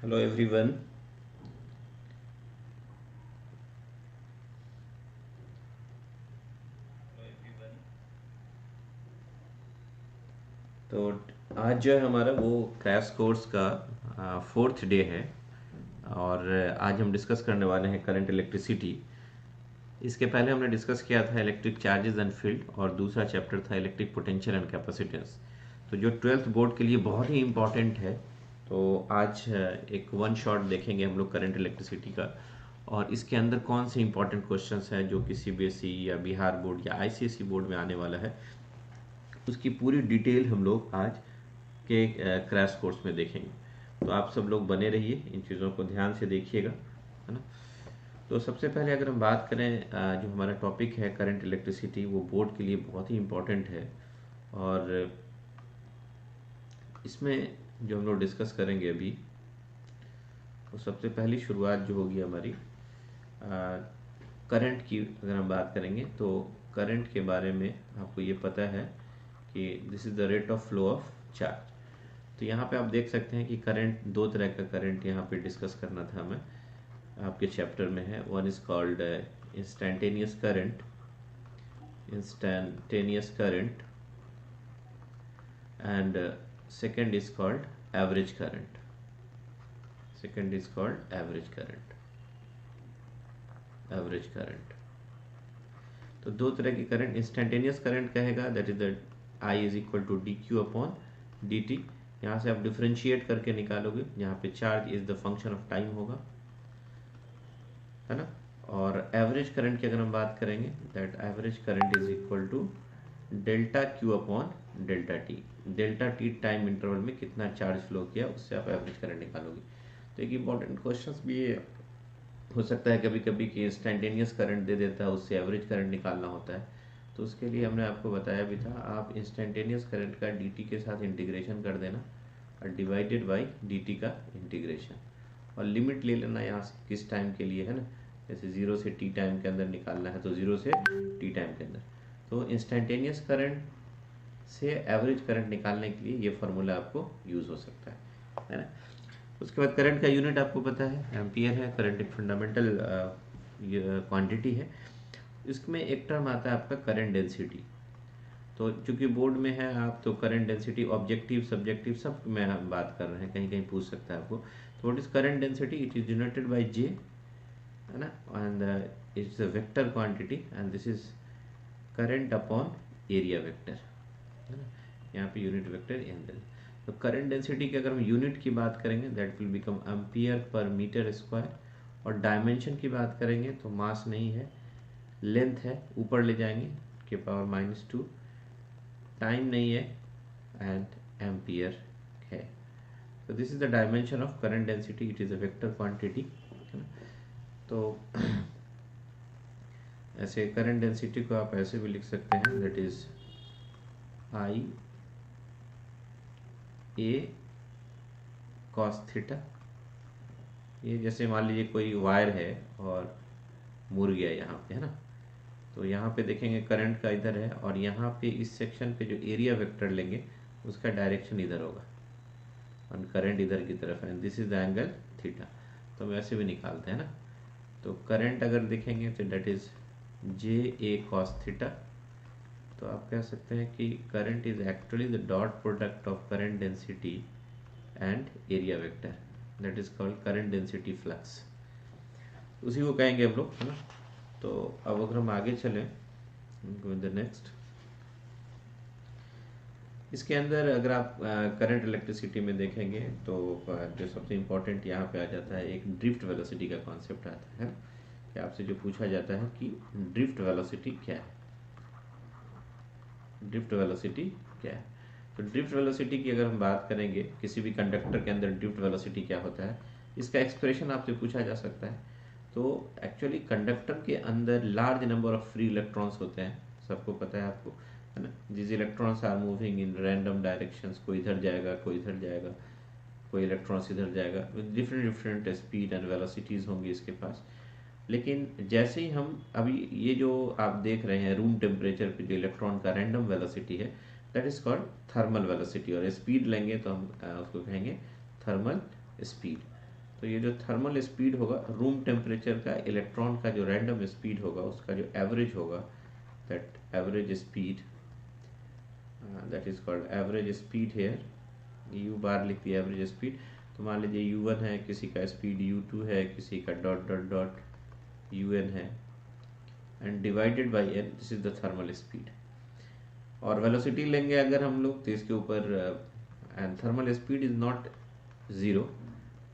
Hello everyone. तो आज जो है हमारा वो क्रैश कोर्स का फोर्थ डे है। और आज हम डिस्कस करने वाले हैं करंट इलेक्ट्रिसिटी। इसके पहले हमने डिस्कस किया था इलेक्ट्रिक चार्जेस एंड फील्ड, और दूसरा चैप्टर था इलेक्ट्रिक पोटेंशियल एंड कैपेसिटेंस। तो जो ट्वेल्थ बोर्ड के लिए बहुत ही इम्पॉर्टेंट है। तो आज एक वन शॉट देखेंगे हम लोग करंट इलेक्ट्रिसिटी का, और इसके अंदर कौन से इंपॉर्टेंट क्वेश्चंस हैं जो कि सीबीएसई या बिहार बोर्ड या आईसीएसई बोर्ड में आने वाला है, उसकी पूरी डिटेल हम लोग आज के क्रैश कोर्स में देखेंगे। तो आप सब लोग बने रहिए, इन चीज़ों को ध्यान से देखिएगा, है ना। तो सबसे पहले अगर हम बात करें, जो हमारा टॉपिक है करंट इलेक्ट्रिसिटी, वो बोर्ड के लिए बहुत ही इम्पोर्टेंट है। और इसमें जो हम लोग डिस्कस करेंगे अभी, तो सबसे पहली शुरुआत जो होगी हमारी करंट की। अगर हम बात करेंगे तो करंट के बारे में आपको ये पता है कि this is the rate of flow of charge. तो यहाँ पे आप देख सकते हैं कि करंट, दो तरह का करंट यहाँ पे डिस्कस करना था हमें, आपके चैप्टर में है। One is called instantaneous current, and second is called average current. Average current. तो दो तरह की करंट। इंस्टेंटेनियस करंट कहेगा that is the I is equal to D Q upon D T. यहाँ से आप डिफ्रेंशिएट करके निकालोगे, यहाँ पे charge is the function of time होगा, है ना। और एवरेज करंट की अगर हम बात करेंगे, that average current is equal to delta Q upon delta T. Delta T time interval में कितना चार्ज फ्लो किया, उससे आप एवरेज करंट निकालोगे। तो एक इंपॉर्टेंट क्वेश्चन भी ये हो सकता है कभी कभी कि इंस्टेंटेनियस करंट दे देता है, उससे एवरेज करंट निकालना होता है। तो उसके लिए हमने आपको बताया भी था, आप इंस्टेंटेनियस करंट का dt के साथ इंटीग्रेशन कर देना, और डिवाइडेड बाई dt का इंटीग्रेशन, और लिमिट ले लेना यहाँ से किस टाइम के लिए, है ना। जैसे 0 से t टाइम के अंदर निकालना है तो 0 से t टाइम के अंदर। तो इंस्टेंटेनियस करंट से एवरेज करंट निकालने के लिए ये फार्मूला आपको यूज़ हो सकता है ना। उसके बाद करंट का यूनिट आपको पता है, एम्पियर है। करंट एक फंडामेंटल क्वांटिटी है। इसमें एक टर्म आता है आपका करंट डेंसिटी। तो चूंकि बोर्ड में है आप, तो करंट डेंसिटी ऑब्जेक्टिव सब्जेक्टिव सब में हम बात कर रहे हैं, कहीं कहीं पूछ सकता है आपको। तो what is current density? It is denoted by J, है ना, and it's a vector quantity, and this is current upon area vector, है ना। यहाँ पे यूनिट वेक्टर एंगल। तो करंट डेंसिटी की अगर हम यूनिट की बात करेंगे, that will become ampere per metre square. और डायमेंशन की बात करेंगे तो मास नहीं है, लेंथ है, ऊपर ले जाएंगे के पावर -2। टाइम नहीं है, एंड एम्पियर है। तो this is the dimension of current density, it is a vector quantity, है ना। तो ऐसे करंट डेंसिटी को आप ऐसे भी लिख सकते हैं, that is I A cos theta. ये जैसे मान लीजिए कोई वायर है और मुड़ गया यहाँ पे, है ना। तो यहाँ पे देखेंगे करंट का इधर है, और यहाँ पे इस सेक्शन पे जो एरिया वेक्टर लेंगे उसका डायरेक्शन इधर होगा, और करंट इधर की तरफ है, and this is the angle theta. तो हम ऐसे भी निकालते हैं ना। तो करंट अगर देखेंगे तो that is J A cos theta. तो आप कह सकते हैं कि current is actually the dot product of current density and area vector, that is called current density flux, उसी को कहेंगे हम लोग, है ना। तो अब अगर हम आगे चलें, नेक्स्ट, इसके अंदर अगर आप करंट इलेक्ट्रिसिटी में देखेंगे तो जो सबसे इम्पोर्टेंट यहाँ पे आ जाता है, एक ड्रिफ्ट वेलोसिटी का कॉन्सेप्ट आता है कि आपसे जो पूछा जाता है कि ड्रिफ्ट वेलोसिटी क्या है। ड्रिफ्ट वेलोसिटी क्या है? तो ड्रिफ्ट वेलोसिटी की अगर हम बात करेंगे, किसी भी कंडक्टर के अंदर ड्रिफ्ट वेलोसिटी क्या होता है, इसका एक्सप्रेशन आपसे पूछा जा सकता है। तो एक्चुअली कंडक्टर के अंदर large number of free electrons होते हैं, सबको पता है आपको, है ना। This electrons are moving in random directions, कोई इधर जाएगा, कोई इधर जाएगा, कोई इलेक्ट्रॉन्स इधर जाएगा, with different different speed and velocities होंगी इसके पास। लेकिन जैसे ही हम अभी ये जो आप देख रहे हैं रूम टेम्परेचर पे जो इलेक्ट्रॉन का रैंडम वेलोसिटी है, that is called thermal velocity, और स्पीड लेंगे तो हम उसको कहेंगे थर्मल स्पीड। तो ये जो थर्मल स्पीड होगा रूम टेम्परेचर का इलेक्ट्रॉन का जो रैंडम स्पीड होगा उसका जो एवरेज होगा, that average speed, that is called average speed here, u bar लिख दिया एवरेज स्पीड। तो मान लीजिए u1 है, किसी का स्पीड u2 है, किसी का डॉट डॉट डॉट un है, and divided by n, this is the thermal speed. और वेलोसिटी लेंगे अगर हम लोग तो इसके ऊपर, and thermal speed is not zero,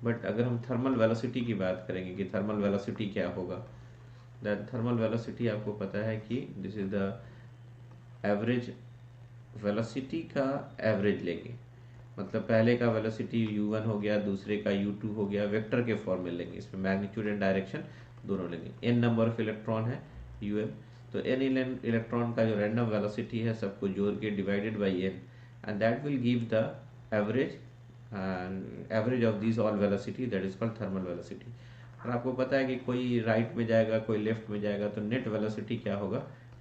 but अगर हम थर्मल वेलोसिटी की बात करेंगे कि थर्मल वेलोसिटी क्या होगा, दैट थर्मल वेलोसिटी आपको पता है कि this is the average, velocity का एवरेज लेंगे, मतलब पहले का वेलोसिटी u1 हो गया, दूसरे का u2 हो गया, वेक्टर के फॉर्म में लेंगे, इसमें मैग्नीट्यूड एंड डायरेक्शन दोनों लेंगे। n नंबर ऑफ इलेक्ट्रॉन है um, तो n इलेक्ट्रॉन का जो रैंडम वेलोसिटी है सबको जोड़ के divided by n, and that will give the average of this all velocity, that is called thermal velocity. और आपको पता है कि कोई राइट में जाएगा, कोई लेफ्ट में जाएगा, तो नेट वेलोसिटी क्या होगा,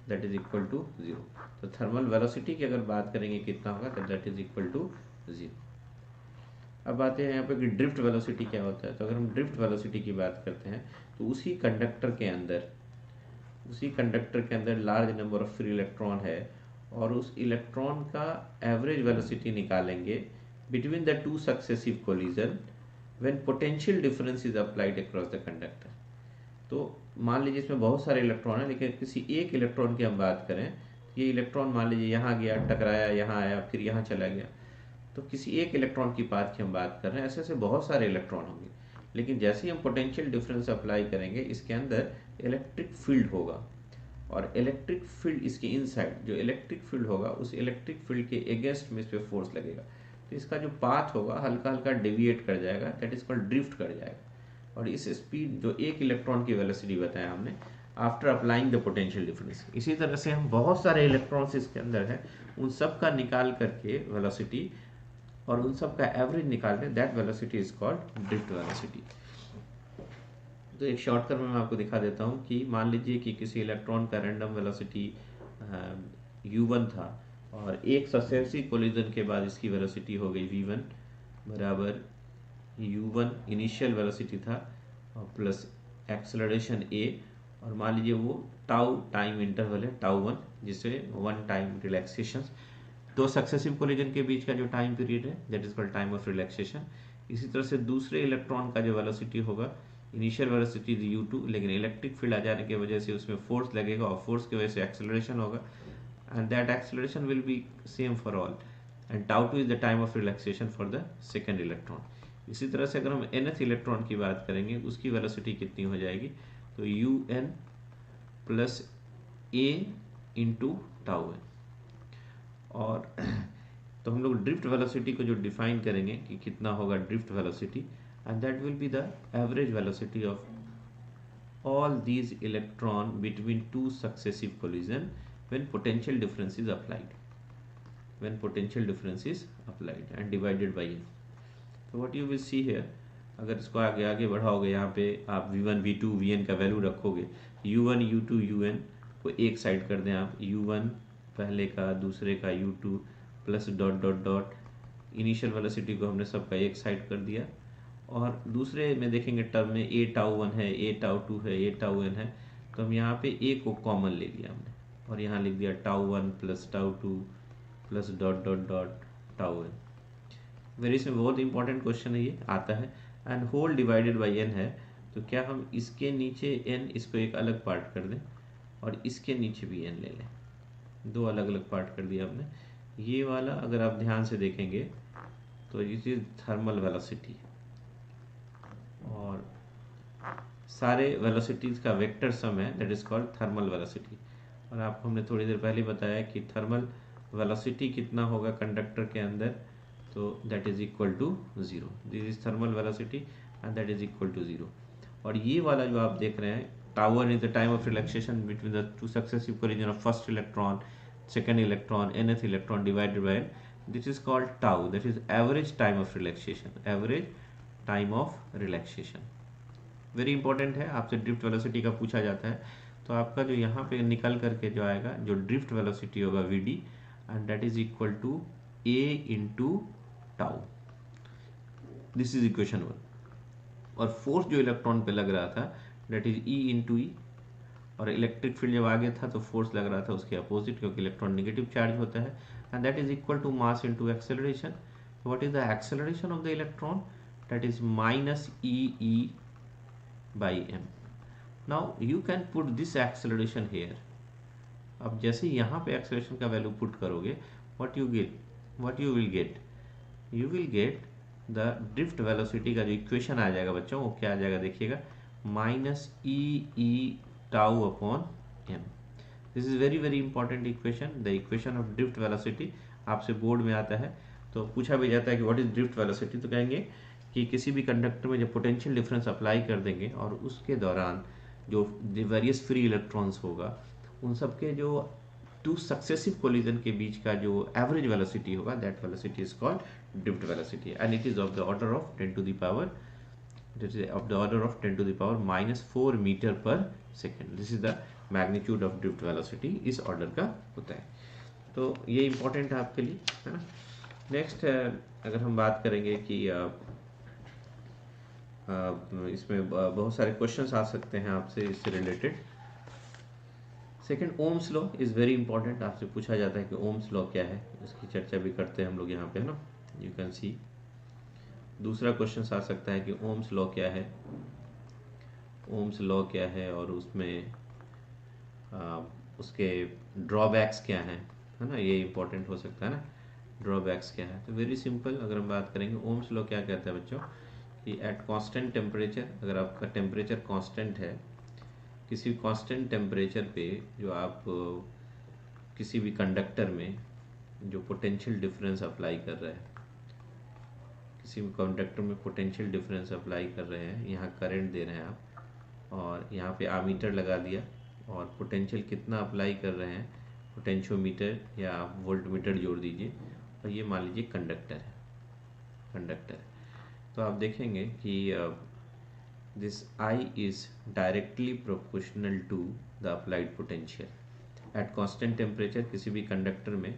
that is equal to zero. तो थर्मल वेलोसिटी की अगर बात करेंगे कितना होगा, तो that is equal to zero. अब आते हैं यहाँ पे कि ड्रिफ्ट वेलोसिटी क्या होता है। तो अगर हम ड्रिफ्ट वेलोसिटी की बात करते हैं तो उसी कंडक्टर के अंदर large number of free electron है, और उस इलेक्ट्रॉन का एवरेज वेलोसिटी निकालेंगे between the two successive collision when potential difference is applied across the conductor. तो मान लीजिए इसमें बहुत सारे इलेक्ट्रॉन है, लेकिन किसी एक इलेक्ट्रॉन की हम बात करें, ये इलेक्ट्रॉन मान लीजिए यहाँ गया, टकराया, यहाँ आया, फिर यहाँ चला गया, तो किसी एक इलेक्ट्रॉन की पाथ की हम बात कर रहे हैं, ऐसे ऐसे बहुत सारे इलेक्ट्रॉन होंगे। लेकिन जैसे ही हम पोटेंशियल डिफरेंस अप्लाई करेंगे, इसके अंदर इलेक्ट्रिक फील्ड होगा, और इलेक्ट्रिक फील्ड इसके इनसाइड जो इलेक्ट्रिक फील्ड होगा, उस इलेक्ट्रिक फील्ड के अगेंस्ट में इस पर फोर्स लगेगा, तो इसका जो पाथ होगा हल्का हल्का डेविएट कर जाएगा, दैट इज कॉल्ड ड्रिफ्ट कर जाएगा। और इस स्पीड जो एक इलेक्ट्रॉन की वेलोसिटी बताया हमने after applying the potential difference, इसी तरह से हम बहुत सारे इलेक्ट्रॉन्स इसके अंदर है, उन सब का निकाल करके वेलोसिटी और उन सब का एवरेज निकाल लें, that velocity is called drift velocity. तो एक शॉर्टकट में मैं आपको दिखा देता हूँ कि मान लीजिए कि किसी इलेक्ट्रॉन का रैंडम वेलोसिटी u1 था, और एक सक्सेसिव कोलिजन के बाद इसकी वेलोसिटी हो गई v1 बराबर u1 इनिशियल वेलोसिटी था और प्लस एक्सेलरेशन a, और मान लीजिए वो टाउ टाइम इंटरवल है टाउ 1, जिससे 1 टाइम रिलैक्सेशन, दो सक्सेसिव कोलिजन के बीच का जो टाइम पीरियड है that is called time of relaxation. इसी तरह से दूसरे इलेक्ट्रॉन का जो वेलोसिटी होगा, इनिशियल वेलोसिटी u2, लेकिन इलेक्ट्रिक फील्ड आ जाने की वजह से उसमें फोर्स लगेगा, और फोर्स की वजह से एक्सेलरेशन होगा, and that acceleration will be same for all, and tau 2 is the time of relaxation for the second electron. इसी तरह से अगर हम nth इलेक्ट्रॉन की बात करेंगे, उसकी वेलोसिटी कितनी हो जाएगी, तो un plus a into tau n। और तो हम लोग ड्रिफ्ट वेलोसिटी को जो डिफाइन करेंगे कि कितना होगा drift velocity, and that will be the average velocity of all these electron between two successive collision when potential difference is applied, and divided by n। तो what you will see here, अगर इसको आगे आगे बढ़ाओगे, यहाँ पे आप v1 v2 vn का value रखोगे, u1 u2 un को एक साइड कर दें आप, u1 पहले का, दूसरे का u2 plus dot dot dot, initial velocity को हमने सबका एक साइड कर दिया, और दूसरे में देखेंगे टर्म में a टाउ 1 है, a टाउ 2 है, a टाउ n है, तो हम यहाँ पे a को कॉमन ले लिया हमने, और यहाँ लिख दिया tau 1 plus tau 2 plus dot dot dot tau n। Very इसमें बहुत इंपॉर्टेंट क्वेश्चन है, ये आता है, and whole divided by n है, तो क्या हम इसके नीचे n, इसको एक अलग पार्ट कर दें, और इसके नीचे भी n ले लें, दो अलग अलग पार्ट कर दिया हमने। ये वाला अगर आप ध्यान से देखेंगे तो ये चीज थर्मल वेलोसिटी, और सारे वेलोसिटीज का वेक्टर सम है, that is called thermal velocity. और आपको हमने थोड़ी देर पहले बताया कि थर्मल वेलोसिटी कितना होगा कंडक्टर के अंदर, तो that is equal to zero, this is thermal velocity and that is equal to zero. और ये वाला जो आप देख रहे हैं, tau 1 is the time of relaxation between the two successive collision of first electron, second electron, nth electron divided by n, this is called tau, that is average time of relaxation, very important है, आपसे drift velocity का पूछा जाता है, तो आपका जो यहाँ पे निकल करके जो आएगा, जो ड्रिफ्ट वेलोसिटी होगा vd, and that is equal to a into tau, this is equation 1। और फोर्स जो इलेक्ट्रॉन पे लग रहा था that is E into E, और इलेक्ट्रिक फील्ड जब आगे था तो फोर्स लग रहा था उसके अपोजिट, क्योंकि इलेक्ट्रॉन नेगेटिव चार्ज होता है, and that is equal to mass into acceleration. What is the acceleration of the electron? That is minus E E by M. Now you can put this acceleration here. अब जैसे यहाँ पे acceleration का value put करोगे, what you will get the drift velocity का जो equation आ जाएगा बच्चों, वो क्या आ जाएगा देखिएगा, minus E E tau upon M. This is very very important equation, the equation of drift velocity. आपसे बोर्ड में आता है तो पूछा भी जाता है कि व्हाट इज ड्रिफ्ट वेलोसिटी, तो कहेंगे कि किसी भी कंडक्टर में जब पोटेंशियल डिफरेंस अप्लाई कर देंगे और उसके दौरान जो वेरियस फ्री इलेक्ट्रॉन्स होगा उन सबके जो टू सक्सेसिव कोलिजन के बीच का जो एवरेज वेलोसिटी होगा, that velocity is called drift velocity, and it is of the order of 10 to the power -4 metre per second. This is the magnitude of drift velocity, इस order का होता है. तो ये इंपॉर्टेंट है आपके लिए, है ना. नेक्स्ट अगर हम बात करेंगे कि इसमें बहुत सारे क्वेश्चंस आ सकते हैं आपसे इससे related. Second, Ohm's law is very important. आपसे पूछा जाता है कि ओम्स लॉ क्या है, इसकी चर्चा भी करते हैं हम लोग यहाँ पे, है ना. You can see. दूसरा क्वेश्चन आ सकता है कि ओम्स लॉ क्या है, ओम्स लॉ क्या है और उसमें उसके ड्रॉबैक्स क्या हैं, है ना. ये इंपॉर्टेंट हो सकता है ना, ड्रॉबैक्स क्या है. तो वेरी सिंपल, अगर हम बात करेंगे ओम्स लॉ क्या कहता है बच्चों, कि एट कांस्टेंट टेम्परेचर, अगर आपका टेम्परेचर कांस्टेंट है, किसी कांस्टेंट टेम्परेचर पे जो आप किसी भी कंडक्टर में जो पोटेंशियल डिफरेंस अप्लाई कर रहे हैं, किसी भी कंडक्टर में पोटेंशियल डिफरेंस अप्लाई कर रहे हैं, यहाँ करंट दे रहे हैं आप, और यहाँ पे आमीटर लगा दिया और पोटेंशियल कितना अप्लाई कर रहे हैं, पोटेंशियोमीटर या आप वोल्टमीटर जोड़ दीजिए, और ये मान लीजिए कंडक्टर है. तो आप देखेंगे कि this I is directly proportional to the applied potential. At constant temperature किसी भी कंडक्टर में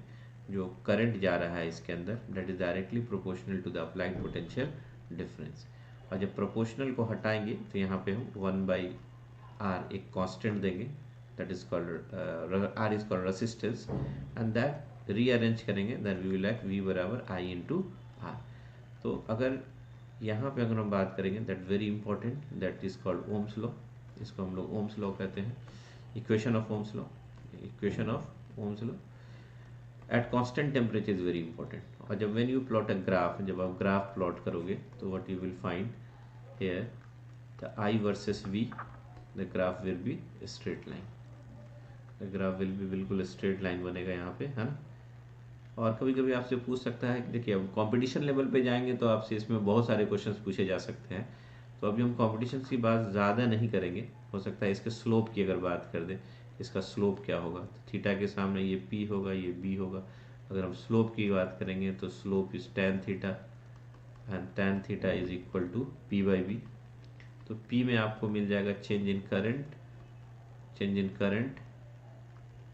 जो करंट जा रहा है इसके अंदर, that is directly proportional to the applied potential difference. और जब प्रोपोर्शनल को हटाएंगे तो यहाँ पे हम 1/r एक कांस्टेंट देंगे, that is called r is called resistance, and that rearrange करेंगे, then we will have v बराबर I into r. तो अगर यहाँ पे अगर हम बात करेंगे, that very important, that is called Ohm's law. इसको हम लोग ओम्स लॉ कहते हैं, equation of Ohm's law. At constant temperature is very important. और जब when you plot a graph, जब आप ग्राफ प्लॉट करोगे तो what you will find here, the I versus V, the graph will be straight line. The graph will be बिल्कुल straight line बनेगा यहाँ पे, है ना. और कभी कभी आपसे पूछ सकता है कि देखिए अब कंपटीशन लेवल पे जाएंगे तो आपसे इसमें बहुत सारे क्वेश्चंस पूछे जा सकते हैं. तो अभी हम कंपटीशन की बात ज़्यादा नहीं करेंगे. हो सकता है इसके स्लोप की अगर बात कर दें, इसका स्लोप क्या होगा, तो थीटा के सामने ये p होगा, ये b होगा. अगर हम स्लोप की बात करेंगे तो slope is tan theta, and tan theta is equal to p/b. तो p में आपको मिल जाएगा चेंज इन करंट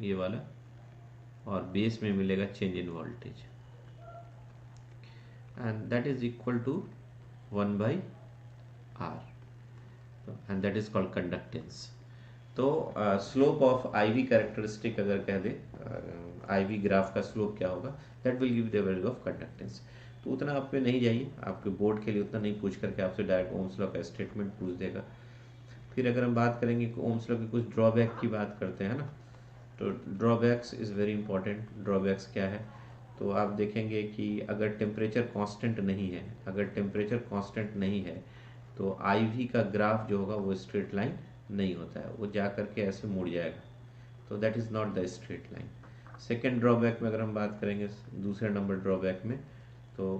ये वाला, और बेस में मिलेगा change in voltage, and that is equal to 1/r, and that is called conductance. तो स्लोप ऑफ IV कैरेक्टरिस्टिक अगर कह दे, IV ग्राफ का स्लोप क्या होगा, that will give the value of conductance. तो उतना आप पे नहीं जाइए, आपके बोर्ड के लिए उतना नहीं पूछ करके आपसे डायरेक्ट ओम्स लॉ का स्टेटमेंट पूछ देगा. फिर अगर हम बात करेंगे ओम्स लॉ के कुछ ड्रॉबैक की बात करते हैं ना, तो drawbacks is very important. Drawbacks क्या है, तो आप देखेंगे कि अगर टेम्परेचर कांस्टेंट नहीं है, तो IV का ग्राफ जो होगा वो स्ट्रेट लाइन नहीं होता है, वो जा करके ऐसे मुड़ जाएगा. तो that is not the straight line. Second drawback में अगर हम बात करेंगे, दूसरे नंबर ड्रॉबैक में, तो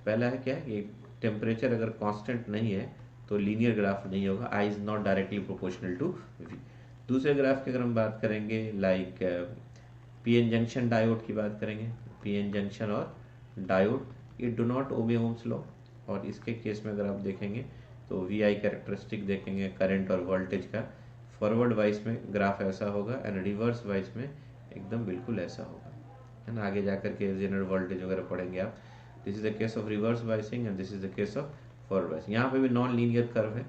पहला है क्या, कि टेम्परेचर अगर कांस्टेंट नहीं है तो लीनियर ग्राफ नहीं होगा, I is not directly proportional to V. दूसरे ग्राफ की अगर हम बात करेंगे, लाइक PN जंक्शन डायोड की बात करेंगे, PN जंक्शन और डायोड, ये do not obey Ohm's law. और इसके केस में अगर आप देखेंगे तो VI कैरेक्टरिस्टिक देखेंगे करंट और वोल्टेज का, फॉरवर्ड वाइज में ग्राफ ऐसा होगा, एंड रिवर्स वाइज में एकदम बिल्कुल ऐसा होगा, है ना. आगे जाकर के जनरल वोल्टेज वगैरह पढ़ेंगे आप. This is the case of reverse biasing, and this is the case of forward bias. यहाँ पे भी नॉन लीनियर कर्व है।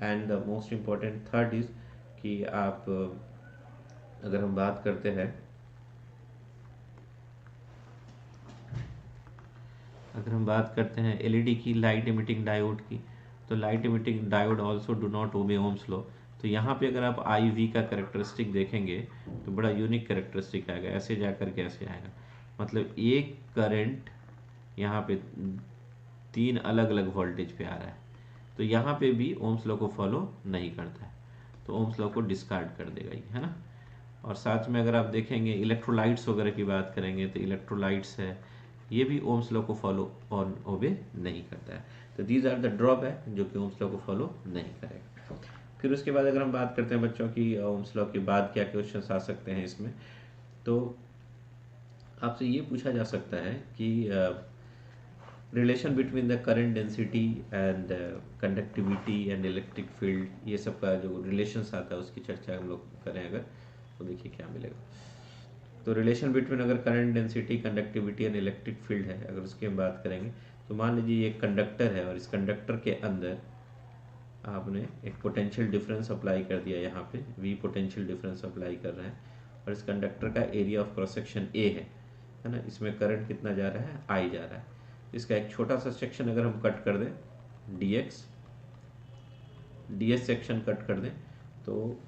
And the most important third is कि आप अगर हम बात करते हैं, एलईडी की, लाइट इमिटिंग डायोड की, तो light emitting diode also do not obey Ohm's law. तो यहाँ पे अगर आप आई वी का करेक्टरिस्टिक देखेंगे तो बड़ा यूनिक करेक्टरिस्टिक आएगा, ऐसे जा करके ऐसे आएगा। मतलब एक करंट यहाँ पे 3 अलग अलग वोल्टेज पे आ रहा है, तो यहाँ पे भी ओम्स लॉ को फॉलो नहीं करता है, तो ओम्स लॉ को डिस्कार्ड कर देगा ये, है ना। और साथ में अगर आप देखेंगे इलेक्ट्रोलाइट्स वगैरह की बात करेंगे तो इलेक्ट्रोलाइट्स है, ये भी ओम्स लॉ को फॉलो और ओबे नहीं करता है। तो दीज आर द ड्रॉप है जो कि ओम्स लॉ को फॉलो नहीं करेगा। फिर उसके बाद अगर हम बात करते हैं बच्चों की ओम्स लॉ के बाद क्या क्वेश्चन आ सकते हैं इसमें, तो आपसे ये पूछा जा सकता है कि relation between the current density and conductivity and electric field, ये सब का जो रिलेशंस आता है उसकी चर्चा हम लोग करें अगर, तो देखिए क्या मिलेगा। तो रिलेशन बिटवीन अगर current density, conductivity and electric field है, अगर उसकी हम बात करेंगे तो मान लीजिए ये कंडक्टर है और इस कंडक्टर के अंदर आपने एक पोटेंशियल डिफरेंस अप्लाई कर दिया, यहाँ पे V पोटेंशियल डिफरेंस अप्लाई कर रहे हैं, और इस कंडक्टर का area of cross section A है ना। इसमें करंट कितना जा रहा है, I जा रहा है। इसका एक छोटा सा सेक्शन अगर हम कट कर दें, ds सेक्शन कट कर दें, तो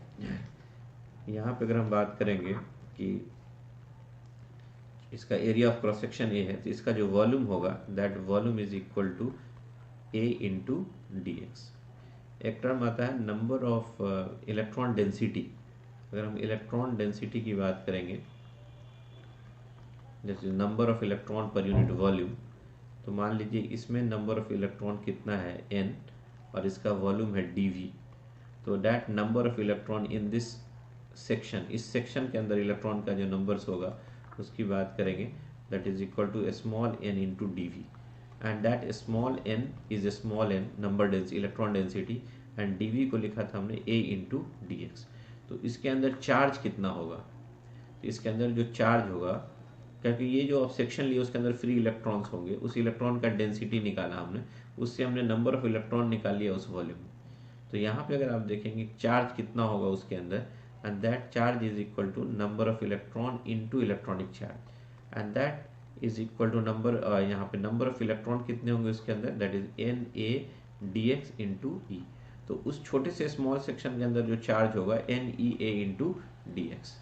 यहाँ पे अगर हम बात करेंगे कि इसका area of cross section A है, तो इसका जो वॉल्यूम होगा that volume is equal to A into dx। एक टर्म आता है नंबर ऑफ इलेक्ट्रॉन डेंसिटी। अगर हम इलेक्ट्रॉन डेंसिटी की बात करेंगे, जैसे number of electron per unit volume, तो मान लीजिए इसमें नंबर ऑफ इलेक्ट्रॉन कितना है n, और इसका वॉल्यूम है dv। तो that number of electron in this section, इस सेक्शन के अंदर इलेक्ट्रॉन का जो नंबर्स होगा उसकी बात करेंगे, that is equal to small n into dv। And that small n is a small n number density, electron density, and dv को लिखा था हमने a इंटू dx। तो इसके अंदर चार्ज कितना होगा, तो इसके अंदर जो चार्ज होगा, क्योंकि ये जो आप सेक्शन लिए उसके अंदर फ्री इलेक्ट्रॉन्स होंगे, उस इलेक्ट्रॉन का डेंसिटी निकाला हमने, उससे हमने नंबर ऑफ इलेक्ट्रॉन निकाल लिया उस वॉल्यूम में। तो यहाँ पे अगर आप देखेंगे चार्ज कितना होगा उसके अंदर, and that charge is equal to number of electron into electronic charge, and that is equal to number, यहाँ पे नंबर ऑफ इलेक्ट्रॉन कितने होंगे उसके अंदर, that is Na dx into e. तो उस छोटे से स्मॉल सेक्शन के अंदर जो चार्ज होगा NEA इंटू dx,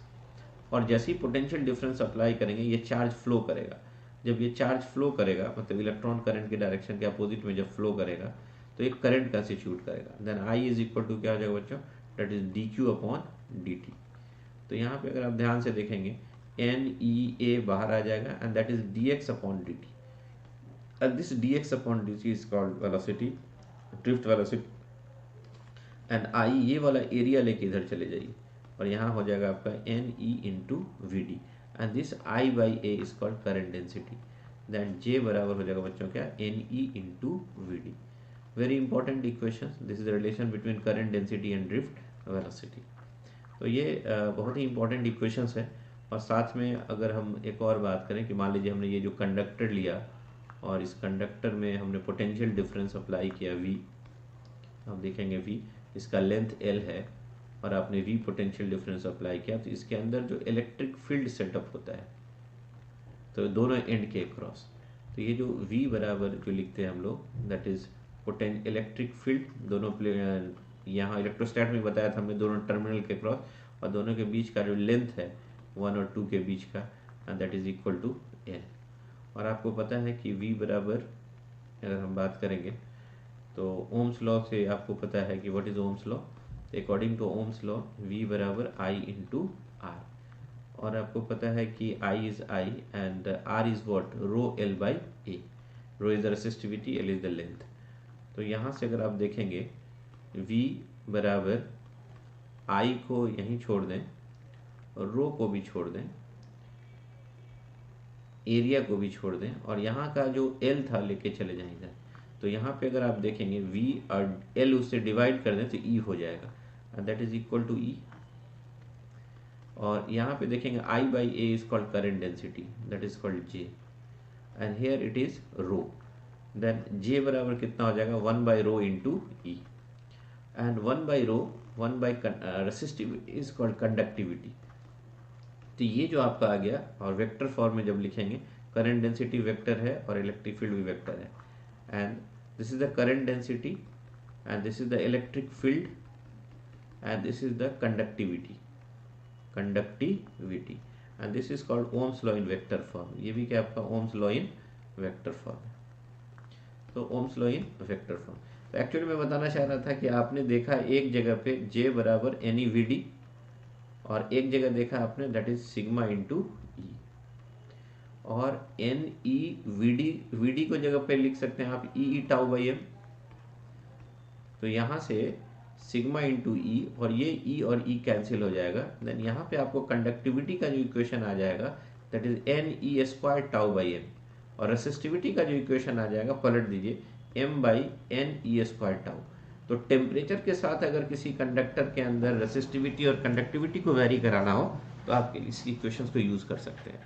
और जैसे ही पोटेंशियल डिफरेंस अप्लाई करेंगे ये चार्ज फ्लो करेगा। जब ये चार्ज फ्लो करेगा, मतलब इलेक्ट्रॉन करंट के डायरेक्शन के अपोजिट में जब फ्लो करेगा, तो एक करंट कंस्टिट्यूट करेगा। Then I is equal to क्या हो जाएगा बच्चों, that is dq upon dt। तो यहाँ पे अगर आप ध्यान से देखेंगे NEA बाहर आ जाएगा, and that is dx upon dt, and this dx upon dt is called velocity, drift velocity, and I ये वाला एरिया लेके इधर चले जाइए, और यहाँ हो जाएगा आपका NE into V D, and this I by A is called current density. Then J बराबर हो जाएगा बच्चों क्या, NE into V D. Very important equation, this is the relation between current density and drift velocity. तो ये बहुत ही important equations है। और साथ में अगर हम एक और बात करें कि मान लीजिए हमने ये जो कंडक्टर लिया, और इस कंडक्टर में हमने पोटेंशियल डिफरेंस अप्लाई किया V, आप देखेंगे V, इसका लेंथ L है, और आपने V पोटेंशियल डिफरेंस अप्लाई किया, तो इसके अंदर जो इलेक्ट्रिक फील्ड सेटअप होता है, तो दोनों एंड के क्रॉस, तो ये जो V बराबर जो लिखते हैं हम लोग, दैट इज इलेक्ट्रिक फील्ड, दोनों यहाँ इलेक्ट्रोस्टैट में बताया था हमने, दोनों टर्मिनल के क्रॉस, और दोनों के बीच का जो लेंथ है 1 और 2 के बीच का, and that is equal to L। और आपको पता है कि V बराबर अगर हम बात करेंगे तो ओम्स लॉ से आपको पता है कि what is Ohm's law. According to Ohm's law V बराबर I इंटू आर, और आपको पता है कि I is I and R is what, rho L by A. Rho is the resistivity, L is the length. तो यहाँ से अगर आप देखेंगे V बराबर I को यहीं छोड़ दें, और रो को भी छोड़ दें, एरिया को भी छोड़ दें, और यहाँ का जो L था लेके चले जाएं इधर, तो यहाँ पे अगर आप देखेंगे V और L उससे डिवाइड कर दें तो E हो जाएगा, and that is equal to E। और यहाँ पे देखेंगे I by A is called current density, that is called J, and here it is rho. Then J बराबर कितना हो जाएगा 1 by rho into E, and 1 by rho 1 by resistivity is called conductivity. तो ये जो आपका आ गया, और वेक्टर फॉर्म में जब लिखेंगे, करंट डेंसिटी वेक्टर है और इलेक्ट्रिक फील्ड भी वेक्टर है, and this is the current density and this is the electric field and this is the conductivity and this is called Ohm's law in vector form. ये भी क्या आपका Ohm's law in vector form है। तो Ohm's law in vector form. तो actually मैं बताना चाह रहा था कि आपने देखा एक जगह पे J बराबर एनी वी डी, और एक जगह देखा आपने that is sigma into E, और एन ई वी डी को जगह पे लिख सकते हैं आप ई टाउ बाई एम। तो यहाँ से सिग्मा इंटू ई, और ये ई और ई कैंसिल हो जाएगा, देन यहाँ पे आपको कंडक्टिविटी का जो इक्वेशन आ जाएगा that is N E square tau by M, और रेसिस्टिविटी का जो इक्वेशन आ जाएगा पलट दीजिए M by N E square tau. तो टेम्परेचर के साथ अगर किसी कंडक्टर के अंदर रेसिस्टिविटी और कंडक्टिविटी को वेरी कराना हो तो आप इस इक्वेशंस को यूज कर सकते हैं।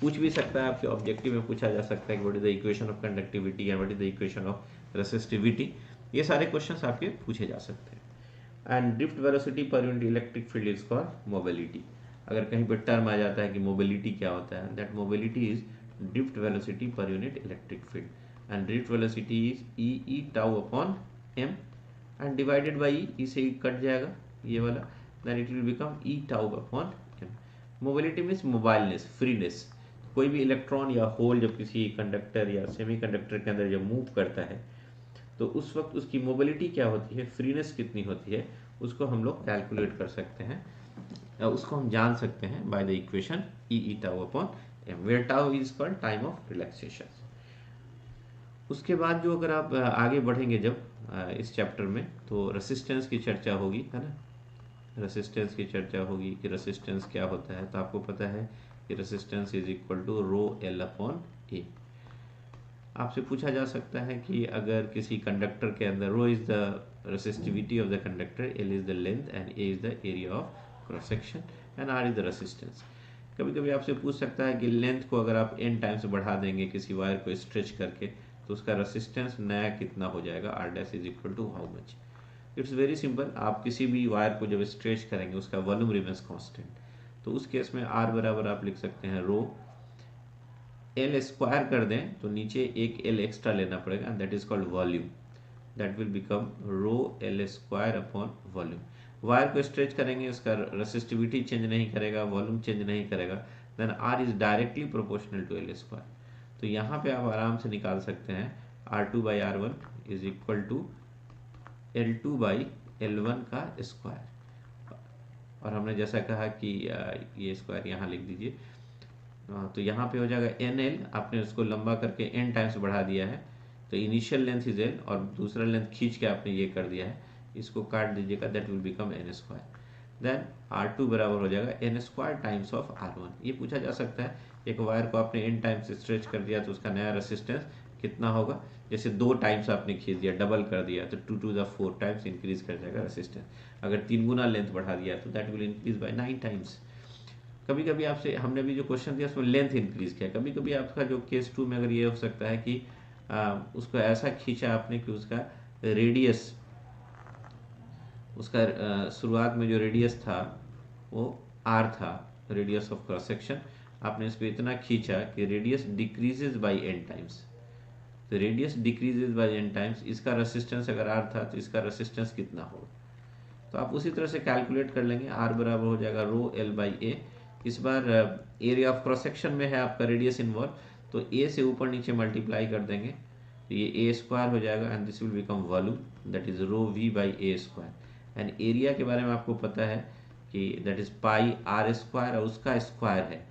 पूछ भी सकता है आपके ऑब्जेक्टिव में, पूछा जा सकता है कि what is the equation of conductivity and what is the equation of resistivity. ये सारे क्वेश्चंस आपके पूछे जा सकते हैं। And drift velocity per unit electric field is called mobility. अगर कहीं पर टर्म आ जाता है कि मोबिलिटी क्या होता है, that mobility is drift velocity per unit electric field, and drift velocity is e tau upon m, and divided by e से कट जाएगा ये वाला, then it will become e tau upon m. Mobility means mobileness, freeness. कोई भी electron या whole जब किसी कंडक्टर या सेमीकंडक्टर के अंदर जब मूव करता है तो उस वक्त उसकी मोबिलिटी क्या होती है, फ्रीनेस कितनी होती है, उसको हम लोग कैलकुलेट कर सकते हैं, उसको हम जान सकते हैं by the equation E tau upon M, where tau is called time of relaxation. उसके बाद जो अगर आप आगे बढ़ेंगे जब इस चैप्टर में, तो रेसिस्टेंस की चर्चा होगी, है ना। रेसिस्टेंस की चर्चा होगी कि रेसिस्टेंस क्या होता है। तो आपको पता है कि resistance is equal to rho L upon A. आपसे पूछा जा सकता है कि अगर किसी कंडक्टर के अंदर rho is the resistivity of the conductor, L is the length and A is the area of cross section and R is the resistance. कभी कभी आपसे पूछ सकता है कि लेंथ को अगर आप n टाइम्स बढ़ा देंगे किसी वायर को स्ट्रेच करके तो उसका रेसिस्टेंस नया कितना हो जाएगा, R dash is equal to how much. It's very simple, आप किसी भी वायर को जब स्ट्रेच करेंगे उसका वॉल्यूम रिमेंस कांस्टेंट, तो उस केस में आर बराबर आप लिख सकते हैं रो एल स्क्वायर कर दें तो नीचे एक एल एक्स्ट्रा लेना पड़ेगा, and that is called volume, that will become rho L square upon volume. Wire को स्ट्रेच करेंगे उसका रेसिस्टिविटी चेंज नहीं करेगा, वॉल्यूम चेंज नहीं करेगा, then R is directly proportional to L square. तो यहाँ पे आप आराम से निकाल सकते हैं R2 by R1 is equal to L2 by L1 का स्क्वायर, और हमने जैसा कहा कि ये स्क्वायर यहाँ लिख दीजिए, तो यहाँ पे हो जाएगा NL, आपने उसको लंबा करके n टाइम्स बढ़ा दिया है, तो इनिशियल लेंथ इज L और दूसरा लेंथ खींच के आपने ये कर दिया है, इसको काट दीजिएगा, that will become n square, then R2 बराबर हो जाएगा n square times of R1। ये पूछा जा सकता है एक वायर को आपने n टाइम्स स्ट्रेच कर दिया तो उसका नया रेसिस्टेंस कितना होगा, जैसे 2 टाइम्स आपने खींच दिया, डबल कर दिया तो 2 टू द 4 टाइम्स इंक्रीज कर जाएगा रेसिस्टेंस। अगर 3 गुना लेंथ बढ़ा दिया तो that will increase by 9 times. कभी कभी आपसे हमने भी जो क्वेश्चन दिया उसमें लेंथ इंक्रीज किया, कभी कभी आपका जो केस 2 में अगर ये हो सकता है कि उसको ऐसा खींचा आपने कि उसका रेडियस, उसका शुरुआत में जो रेडियस था वो r था, रेडियस ऑफ क्रॉस सेक्शन, आपने इसको इतना खींचा कि radius decreases by n times, तो radius decreases by n times, इसका रेसिस्टेंस अगर r था तो इसका रेसिस्टेंस कितना होगा, तो आप उसी तरह से कैलकुलेट कर लेंगे। r बराबर हो जाएगा रो एल बाई ए, इस बार एरिया ऑफ क्रॉस सेक्शन में है आपका रेडियस इन्वॉल्व, तो a से ऊपर नीचे मल्टीप्लाई कर देंगे तो ये a स्क्वायर हो जाएगा, and this will become volume, that is rho v by A square, and area के बारे में आपको पता है कि that is pi R square और उसका स्क्वायर है,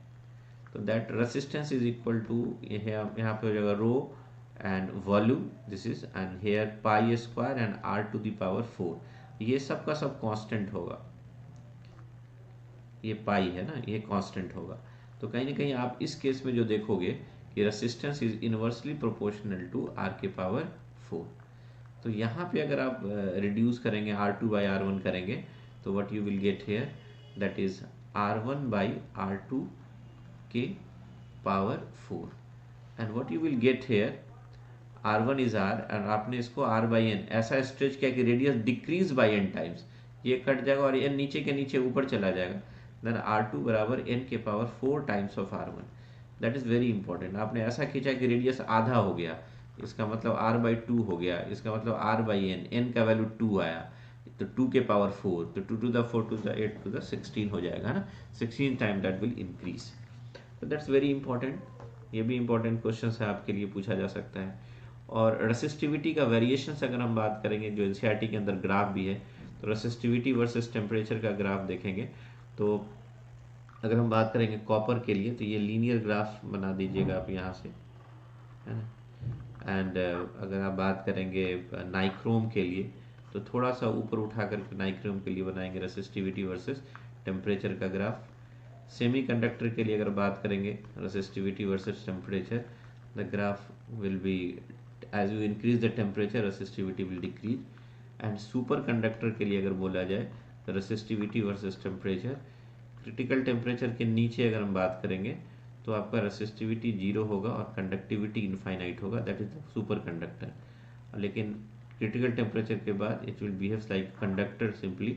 तो that resistance is equal to यहाँ पे हो जाएगा rho and volume, this is and here pi square and r to the power 4, ये सब का सब कांस्टेंट होगा, ये पाई है ना, ये कांस्टेंट होगा। तो कहीं ना कहीं आप इस केस में जो देखोगे कि resistance is inversely proportional to r के पावर 4। तो यहाँ पे अगर आप रिड्यूस करेंगे R2 बाई R1 करेंगे तो what you will get here, that is R1 by R2 के power 4, and what you will get here R1 is R और आपने इसको R बाई एन ऐसा स्ट्रेच किया कि radius decrease by N times, ये कट जाएगा और एन नीचे के नीचे ऊपर चला जाएगा, देन R2 बराबर एन के power 4 times of R1। That is very important. आपने ऐसा खींचा कि रेडियस आधा हो गया, इसका मतलब R बाई 2 हो गया, इसका मतलब R बाई एन, एन का वैल्यू 2 आया, तो 2 के पावर 4, तो 2 to the 4 to the 8 to the 16 हो जाएगा ना, 16 टाइम दैट विल इंक्रीज। तो दैट्स वेरी इंपॉर्टेंट, ये भी इंपॉर्टेंट क्वेश्चन है आपके लिए, पूछा जा सकता है। और रेसिस्टिविटी का वेरिएशंस अगर हम बात करेंगे, जो एनसीईआरटी के अंदर ग्राफ भी है, तो रेसिस्टिविटी वर्सेस टेम्परेचर का ग्राफ देखेंगे। तो अगर हम बात करेंगे कॉपर के लिए, तो ये लीनियर ग्राफ बना दीजिएगा आप यहाँ से, है ना। एंड अगर आप बात करेंगे नाइक्रोम के लिए, तो थोड़ा सा ऊपर उठा करके नाइक्रोम के लिए बनाएंगे रेसिस्टिविटी वर्सेस टेम्परेचर का ग्राफ। सेमी कंडक्टर के लिए अगर बात करेंगे resistivity versus temperature, the graph will B as you increase the temperature resistivity will decrease। and super conductor के लिए अगर बोला जाए तो resistivity versus temperature, critical temperature के नीचे अगर हम बात करेंगे तो आपका रेसिस्टिविटी 0 होगा और कंडक्टिविटी इनफाइनाइट होगा, that is the super conductor. लेकिन क्रिटिकल टेम्परेचर के बाद it will behaves like conductor simply.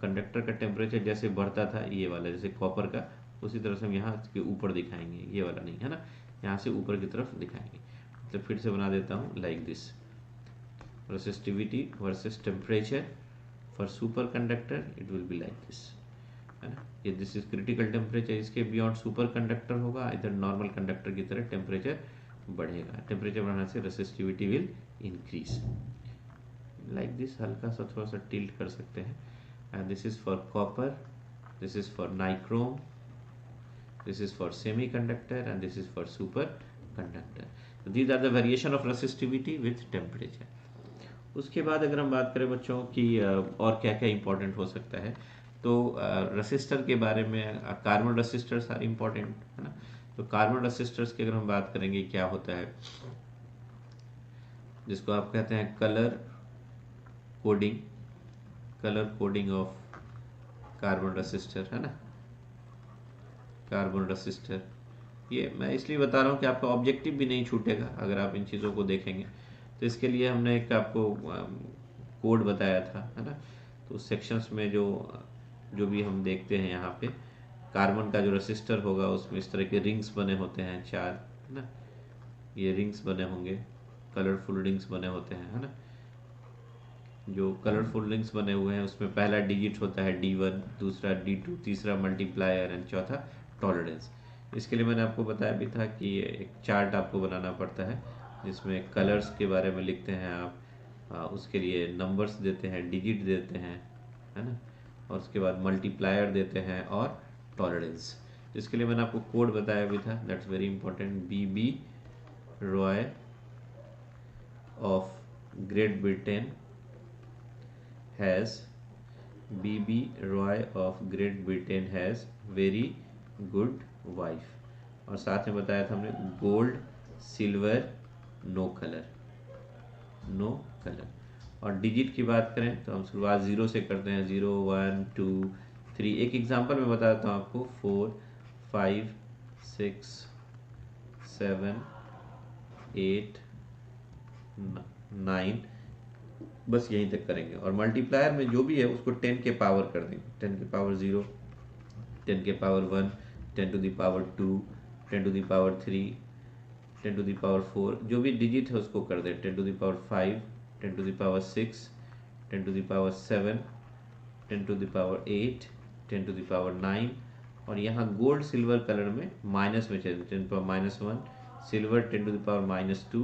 Conductor का टेम्परेचर जैसे बढ़ता था, ये वाला जैसे कॉपर का, उसी तरह से हम यहाँ के ऊपर दिखाएंगे, ये वाला नहीं है ना, यहाँ से ऊपर की तरफ दिखाएंगे। तो फिर से बना देता हूँ like this, resistivity versus temperature for super conductor it will be like this, है ना। ये दिस इज क्रिटिकल टेम्परेचर, इसके बियॉन्ड सुपर कंडक्टर होगा, इधर नॉर्मल कंडक्टर की तरह टेम्परेचर बढ़ेगा, टेम्परेचर बढ़ने से resistivity will increase like this. हल्का सा थोड़ा सा टिल्ट कर सकते हैं। And this is for copper, this is for nichrome, this is for semi conductor and this is for super conductor. So these are the variation of resistivity with temperature। उसके बाद अगर हम बात करें बच्चों की और क्या क्या इंपॉर्टेंट हो सकता है, तो रेसिस्टर के बारे में, कार्बन रेसिस्टर्स आर इम्पोर्टेंट, है ना। तो कार्बन रेसिस्टर्स की अगर हम बात करेंगे क्या होता है, जिसको आप कहते हैं colour coding of carbon resistor, है ना। कार्बन रेसिस्टर, ये मैं इसलिए बता रहा हूँ कि आपका ऑब्जेक्टिव भी नहीं छूटेगा अगर आप इन चीज़ों को देखेंगे। तो इसके लिए हमने एक आपको कोड बताया था, है ना। तो सेक्शंस में जो भी हम देखते हैं यहाँ पे, कार्बन का जो रेसिस्टर होगा उसमें इस तरह के रिंग्स बने होते हैं 4, है ना। ये रिंग्स बने होंगे, कलरफुल रिंग्स बने होते हैं, है ना। जो कलरफुल रिंग्स बने हुए हैं उसमें पहला डिजिट होता है D1, दूसरा D2, तीसरा मल्टीप्लायर एंड चौथा टॉलरेंस। इसके लिए मैंने आपको बताया भी था कि एक चार्ट आपको बनाना पड़ता है जिसमें कलर्स के बारे में लिखते हैं आप, उसके लिए नंबर्स देते हैं, डिजिट देते हैं, है ना, और उसके बाद मल्टीप्लायर देते हैं और टॉलरेंस। इसके लिए मैंने आपको कोड बताया भी था, that's very important. BB Roy of Great Britain has very good wife. और साथ में बताया था हमने गोल्ड, सिल्वर, नो कलर। और डिजिट की बात करें तो हम शुरुआत 0 से करते हैं, 0 1 2 3। एक एग्जांपल मैं बता देता हूँ आपको, 4 5 6 7 8 9, बस यहीं तक करेंगे। और मल्टीप्लायर में जो भी है उसको 10 के पावर कर देंगे, 10 के पावर 0, 10 के power 1, 10 to the power 2, 10 to the power 3, 10 to the power 4, जो भी डिजिट है उसको कर दें, 10 to the power 5, 10 to the power 6, 10 to the power 7, 10 to the power 8, 10 to the power 9। और यहाँ गोल्ड सिल्वर कलर में माइनस में चलें, 10 power -1, silver 10 to the power -2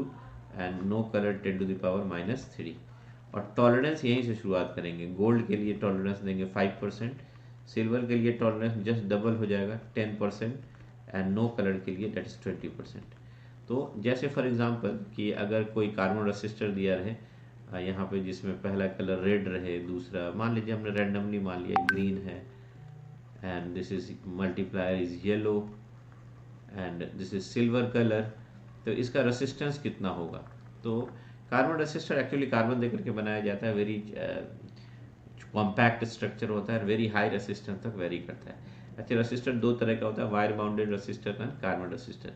and no colour 10 to the power -3। और टॉलरेंस यहीं से शुरुआत करेंगे। गोल्ड के लिए टॉलरेंस देंगे 5%, सिल्वर के लिए टॉलरेंस जस्ट डबल हो जाएगा 10%, एंड नो कलर के लिए दैट इज 20%। तो जैसे फॉर एग्जांपल कि अगर कोई कार्बन रेसिस्टर दिया रहे यहाँ पे, जिसमें पहला कलर रेड रहे, दूसरा मान लीजिए हमने रैंडमली मान लिया ग्रीन है, and this is multiplier is yellow and this is silver colour, तो इसका रेसिस्टेंस कितना होगा। तो कार्बन रेसिस्टर एक्चुअली कार्बन देकर के बनाया जाता है, वेरी कॉम्पैक्ट स्ट्रक्चर होता है, वेरी हाई रेसिस्टेंस तक वेरी करता है। अच्छा, रेसिस्टर दो तरह का होता है, wire bounded resistor and carbon resistor.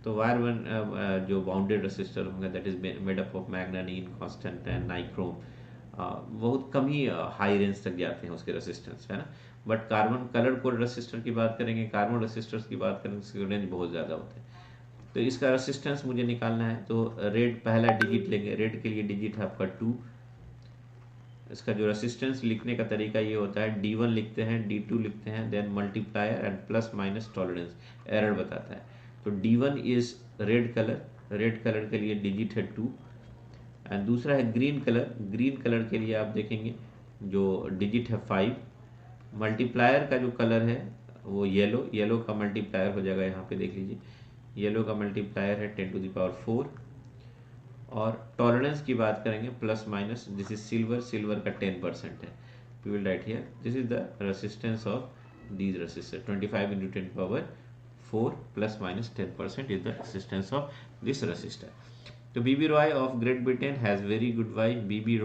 तो तो वायर वन जो बाउंडेड रेसिस्टर होंगे that is made up of manganin, constant and nichrome, बहुत कम ही हाई रेंज तक जाते हैं उसके रेसिस्टेंस, है ना। But carbon colour code resistor की बात करेंगे, कार्बन रेसिस्टर्स की बात करेंगे, उसके रेंज बहुत ज़्यादा होते हैं। तो इसका रेसिस्टेंस मुझे निकालना है, तो रेड पहला डिजिट लेंगे, रेड के लिए डिजिट है आपका 2। इसका जो रेसिस्टेंस लिखने का तरीका ये होता है, D1 लिखते हैं, D2 लिखते हैं, then multiplier and plus minus tolerance, error बताता है। तो D1 is red colour, red colour के लिए डिजिट है 2। एंड दूसरा है ग्रीन कलर, ग्रीन कलर के लिए आप देखेंगे जो डिजिट है 5। मल्टीप्लायर का जो कलर है वो येलो, येलो का मल्टीप्लायर हो जाएगा, यहाँ पे देख लीजिए येलो का मल्टीप्लायर है 10 to the power 4। और टॉलरेंस की बात करेंगे plus minus, this is silver, silver का 10% है। We will write here this is the resistance of these resistor, 25 into 10 power 4 plus minus 10% is the resistance of this resistor. तो B B Roy of Great Britain has very good wife, B B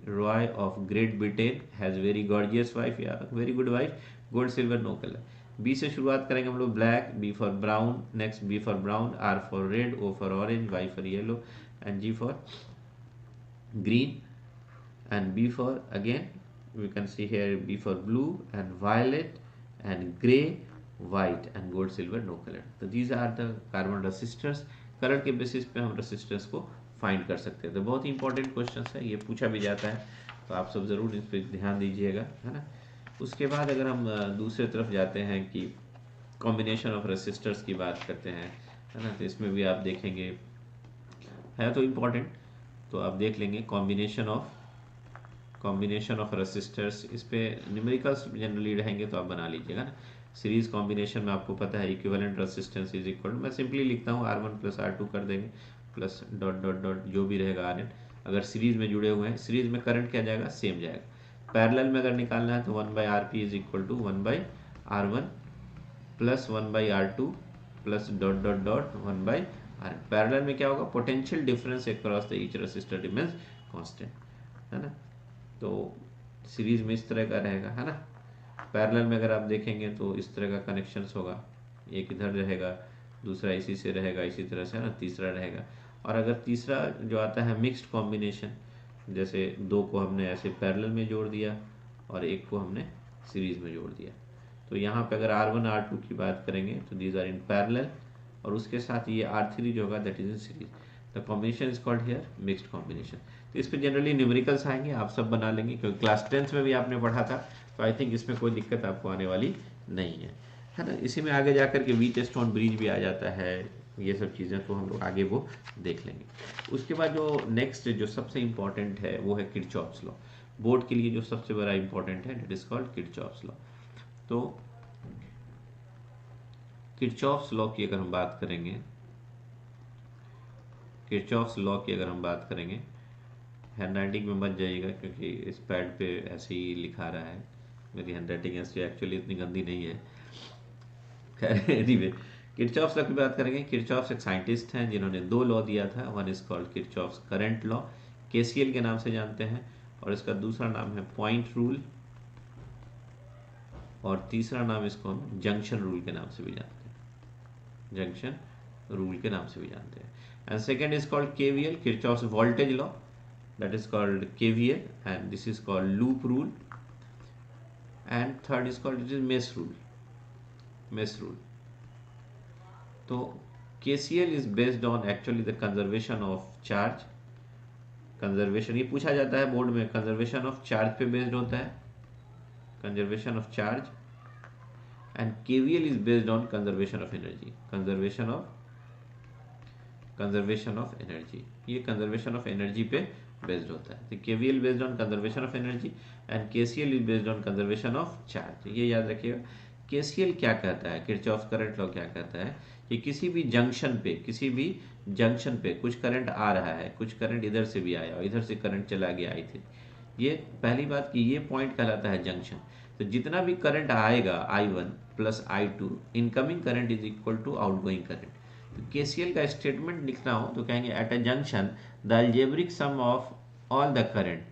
Roy of Great Britain has very gorgeous wife, या very good wife, gold silver no colour. B से शुरुआत करेंगे हम लोग, black, B for brown, next B for brown, R for red, O for orange, Y for yellow and G for green and B for again we can see here B for blue and violet and gray, white and gold silver no color. तो these are the carbon resistors। Colour के basis पे हम resistance को find कर सकते हैं। तो बहुत ही इंपॉर्टेंट क्वेश्चन है, ये पूछा भी जाता है, तो आप सब जरूर इस पर ध्यान दीजिएगा, है ना। उसके बाद अगर हम दूसरे तरफ जाते हैं कि कॉम्बिनेशन ऑफ रेसिस्टर्स की बात करते हैं, है ना, तो इसमें भी आप देखेंगे है तो इम्पॉर्टेंट, तो आप देख लेंगे कॉम्बिनेशन ऑफ रेसिस्टर्स, इस पे न्यूमेरिकल्स जनरली रहेंगे तो आप बना लीजिएगा ना। सीरीज कॉम्बिनेशन में आपको पता है इक्विवेलेंट रेसिस्टेंस इज इक्वल, मैं सिंपली लिखता हूँ R1 प्लस R2 कर देंगे प्लस डॉट डॉट डॉट जो भी रहेगा Rn। अगर सीरीज में जुड़े हुए हैं, सीरीज में करंट क्या जाएगा, सेम जाएगा। पैरेलल में अगर निकालना है तो 1/Rp is equal to 1/R1 plus 1/R2 plus dot dot dot 1/Rn। Parallel में क्या होगा, potential difference across the each resistor remains constant, है ना। तो सीरीज में इस तरह का रहेगा, है ना। पैरेलल में अगर आप देखेंगे तो इस तरह का कनेक्शंस होगा, एक इधर रहेगा, दूसरा इसी से रहेगा, इसी तरह से, है ना, तीसरा रहेगा। और अगर तीसरा जो आता है मिक्स्ड कॉम्बिनेशन, जैसे दो को हमने ऐसे पैरेलल में जोड़ दिया और एक को हमने सीरीज में जोड़ दिया, तो यहाँ पे अगर R1 R2 की बात करेंगे तो दीज आर इन पैरेलल, और उसके साथ ये R3 जो होगा that is in series. The combination is called here mixed combination. तो इस पे जनरली न्यूमेरिकल्स आएंगे, आप सब बना लेंगे, क्योंकि क्लास 10th में भी आपने पढ़ा था, तो आई थिंक इसमें कोई दिक्कत आपको आने वाली नहीं है ना। इसी में आगे जाकर के व्हीटस्टोन ब्रिज भी आ जाता है, ये सब चीज़ें तो हम लोग आगे वो देख लेंगे। उसके बाद जो नेक्स्ट जो सबसे इम्पॉर्टेंट है वो है किरचॉफ्स लॉ। बोर्ड के लिए जो सबसे बड़ा इंपॉर्टेंट है it is called Kirchhoff's law. तो किरचॉफ्स लॉ की अगर हम बात करेंगे, किरचॉफ्स लॉ की अगर हम बात करेंगे, हैंडराइटिंग में मत जाइएगा क्योंकि इस पैड पे ऐसे ही लिखा रहा है, मेरी हैंडराइटिंग ऐसे एक्चुअली इतनी गंदी नहीं है। खैर एनीवे, किरचॉफ्स लॉ की बात करेंगे। किरचॉफ्स एक साइंटिस्ट हैं जिन्होंने दो लॉ दिया था, one is called Kirchhoff's current law, KCL के नाम से जानते हैं, और इसका दूसरा नाम है पॉइंट रूल, और तीसरा नाम इसको हम जंक्शन रूल के नाम से भी जानते हैं, जंक्शन रूल के नाम से भी जानते हैं। And second is called KVL, Kirchhoff's voltage law, that is called KVL, and this is called loop rule, and third is called it is mesh rule. तो KCL is based on actually the conservation of charge, conservation, ये पूछा जाता है board में, conservation of charge पे based होता है, conservation of charge, and KVL is based on conservation of energy, conservation of energy, ये कंजर्वेशन ऑफ एनर्जी पे बेस्ड होता है। तो KVL based on conservation of energy and KCL is based on conservation of charge. ये याद रखिएगा। KCL क्या कहता है, किरचॉफ्स करंट लॉ क्या कहता है कि किसी भी जंक्शन पे कुछ करंट आ रहा है, कुछ करंट इधर से भी आया और इधर से करंट चला गया, आई थी, ये पहली बात कि ये पॉइंट कहलाता है जंक्शन। तो जितना भी करंट आएगा I1 plus I2, incoming current is equal to outgoing current. तो KCL का स्टेटमेंट लिखना हो तो कहेंगे at a junction the algebraic sum of all the current,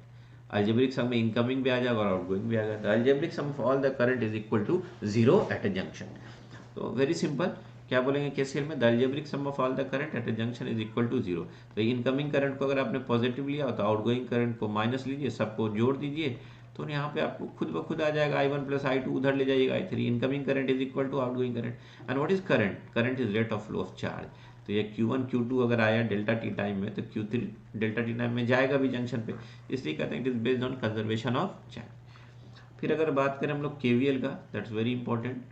algebraic sum में इनकमिंग भी आ जाएगा और आउटगोइंग भी आ जाएगा, the algebraic sum of all the current is equal to 0 at a junction. तो वेरी सिंपल, क्या बोलेंगे केसीएल में, the algebraic sum of all the current at a junction is equal to zero. तो incoming current को अगर आपने positive लिया तो आउटगोइंग करंट को माइनस लीजिए, सबको जोड़ दीजिए, तो यहाँ पे आपको खुद ब खुद आ जाएगा I1 प्लस I2, उधर ले जाइएगा I3। Incoming current is equal to outgoing current. And what is current? Current is rate of flow of charge. तो ये Q1 Q2 अगर आया डेल्टा टी टाइम में, तो Q3 डेल्टा टी टाइम में जाएगा भी जंक्शन पे, इसलिए कहते हैं it is based on conservation of charge. फिर अगर बात करें हम लोग KVL का, दैट्स वेरी इंपॉर्टेंट।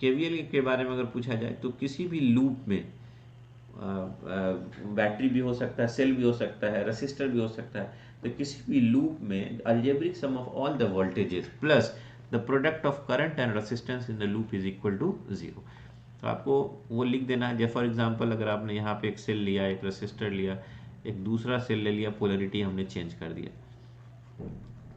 KVL के बारे में अगर पूछा जाए तो किसी भी लूप में बैटरी भी हो सकता है, सेल भी हो सकता है, रेसिस्टर भी हो सकता है, तो किसी भी लूप में algebraic sum of all the voltages plus the product of current and resistance in the loop is equal to zero. तो आपको वो लिख देना है। जैसे फॉर एग्जांपल अगर आपने यहाँ पे एक सेल लिया, एक रेसिस्टर लिया, एक दूसरा सेल ले लिया, पोलैरिटी हमने चेंज कर दिया,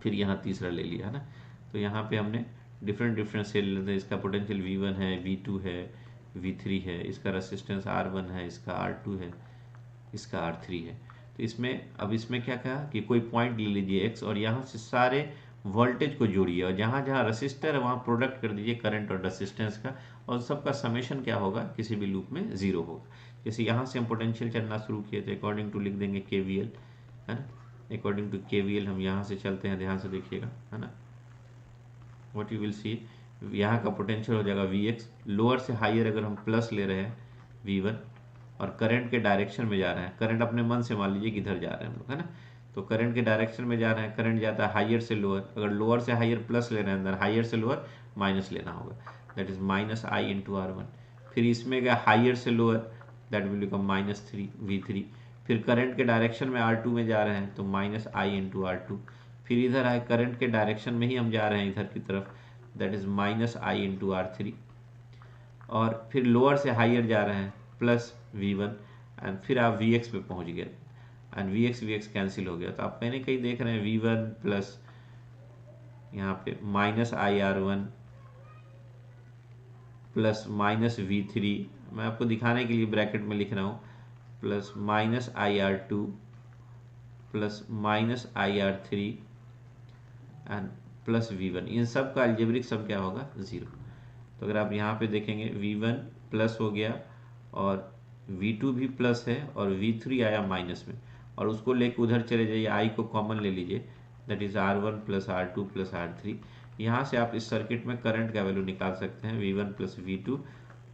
फिर यहाँ तीसरा ले लिया है ना, तो यहाँ पे हमने डिफरेंट सेल, इसका पोटेंशियल V1 है, V2 है, V3 है, इसका रेसिस्टेंस R1 है, इसका R2 है, इसका R3 है। तो इसमें अब इसमें क्या कहा कि कोई पॉइंट ले लीजिए X और यहाँ से सारे वोल्टेज को जोड़िए और जहाँ जहाँ रेसिस्टर है वहाँ प्रोडक्ट कर दीजिए करंट और रेसिस्टेंस का, और सबका समेशन क्या होगा, किसी भी लूप में जीरो होगा। जैसे यहाँ से हम पोटेंशियल चलना शुरू किए थे, अकॉर्डिंग टू लिख देंगे KVL, है ना। अकॉर्डिंग टू KVL हम यहाँ से चलते हैं, ध्यान से देखिएगा, है ना। व्हाट यू विल सी, यहाँ का पोटेंशियल हो जाएगा Vx, लोअर से हायर अगर हम प्लस ले रहे हैं V1 और करंट के डायरेक्शन में जा रहे हैं, करंट अपने मन से मान लीजिए किधर जा रहे हैं हम लोग, है ना, तो करंट के डायरेक्शन में जा रहे हैं, करंट जाता है हायर से लोअर, अगर लोअर से हायर प्लस ले रहे हैं अंदर, हायर से लोअर माइनस लेना होगा, that is minus I into R1। फिर इसमें गया हायर से lower, that will become minus 3 V3। फिर करंट के डायरेक्शन में R2 में जा रहे हैं तो माइनस I इंटू R2। फिर इधर आए, करंट के डायरेक्शन में ही हम जा रहे हैं इधर की तरफ, that is minus I into R3। और फिर लोअर से हायर जा रहे हैं प्लस V1, एंड फिर आप Vx पे पहुंच गए एंड Vx कैंसिल हो गया। तो आप मैंने कहीं देख रहे हैं V1 प्लस यहाँ पे minus IR1 plus minus V3, मैं आपको दिखाने के लिए ब्रैकेट में लिख रहा हूँ, plus minus IR2 plus minus IR3 and plus V1। इन सब का अलजेब्रिक सम क्या होगा, जीरो। तो अगर आप यहाँ पे देखेंगे V1 प्लस हो गया और V2 भी प्लस है और V3 आया माइनस में, और उसको लेके उधर चले जाइए, I को कॉमन ले लीजिए, that is R1 plus R2 plus R3। यहाँ से आप इस सर्किट में करंट का वैल्यू निकाल सकते हैं, V1 plus V2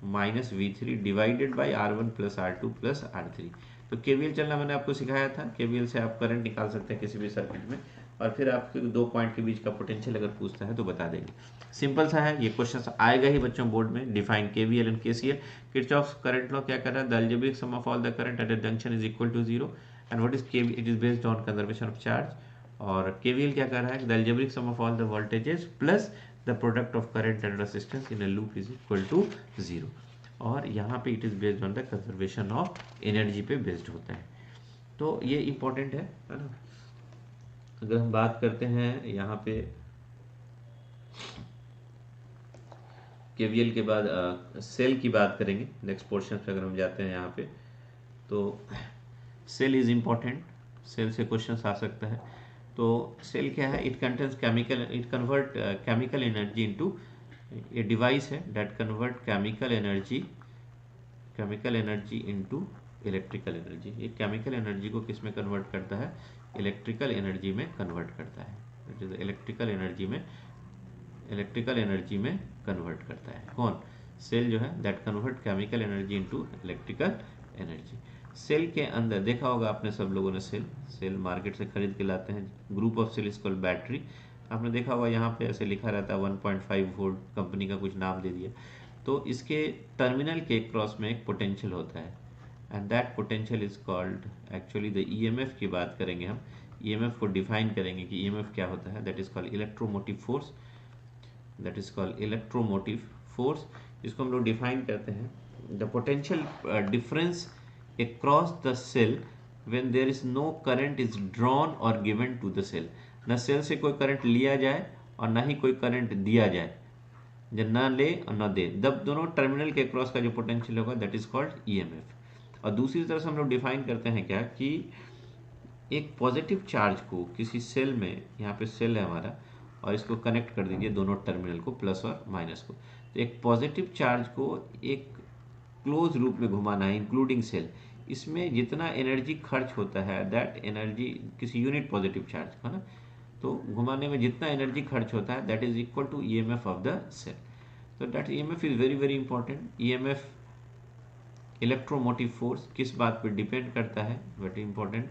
minus V3 divided by R1 plus R2 plus R3। तो KVL चलना मैंने आपको सिखाया था, KVL से आप करंट निकाल सकते हैं किसी भी सर्किट में, और फिर आपके दो पॉइंट के बीच का पोटेंशियल अगर पूछता है तो बता देंगे। सिंपल सा है, ये क्वेश्चन आएगा ही बच्चों बोर्ड में। Define KVL and KCL। Kirchhoff's current law क्या कर रहा है, the algebraic sum of all the current at a junction is equal to zero, and what is KVL, it is based on conservation of charge. और KVL क्या कर रहा है, the algebraic sum of all the voltages plus the product of current and resistance in a loop is equal to zero, और यहाँ पे it is based on the conservation of energy पे based होता है। तो ये इंपॉर्टेंट है ना। अगर हम बात करते हैं यहाँ पे KVL के बाद सेल की बात करेंगे नेक्स्ट पोर्शन पे। अगर हम जाते हैं यहाँ पे तो सेल इज इम्पॉर्टेंट, सेल से क्वेश्चन आ सकता है। तो सेल क्या है, it contains chemical, it convert chemical energy into, ये डिवाइस है that convert chemical energy into electrical energy. ये केमिकल एनर्जी को किस में कन्वर्ट करता है, इलेक्ट्रिकल एनर्जी में कन्वर्ट करता है। इलेक्ट्रिकल एनर्जी में कन्वर्ट करता है कौन, सेल जो है, that convert chemical energy into electrical energy. Cell के अंदर देखा होगा आपने सब लोगों ने, सेल मार्केट से खरीद के लाते हैं, group of cell is called battery. आपने देखा होगा यहाँ पे ऐसे लिखा रहता है 1.5 वोल्ट, कंपनी का कुछ नाम दे दिया। तो इसके टर्मिनल के क्रॉस में एक पोटेंशियल होता है, and that potential is called, actually the EMF की बात करेंगे हम, EMF को डिफाइन करेंगे कि EMF क्या होता है, that is called electromotive force, that is called electromotive force. इसको हम लोग डिफाइन करते हैं, the potential difference across the cell when there is no current is drawn or given to the cell। न सेल से कोई करंट लिया जाए और ना ही कोई करंट दिया जाए, जब ना ले और ना दे, तब दोनों टर्मिनल के क्रॉस का जो पोटेंशियल होगा दैट इज कॉल्ड EMF। और दूसरी तरफ से हम लोग डिफाइन करते हैं क्या, कि एक पॉजिटिव चार्ज को किसी सेल में, यहाँ पे सेल है हमारा, और इसको कनेक्ट कर दीजिए दोनों टर्मिनल को, प्लस और माइनस को। तो एक पॉजिटिव चार्ज को एक क्लोज लूप में घुमाना है इंक्लूडिंग सेल, इसमें जितना एनर्जी खर्च होता है दैट एनर्जी किसी यूनिट पॉजिटिव चार्ज का ना, तो घुमाने में जितना एनर्जी खर्च होता है that is equal to EMF of the cell. तो that EMF is very very important. EMF electromotive force किस बात पर डिपेंड करता है, वेरी इंपॉर्टेंट,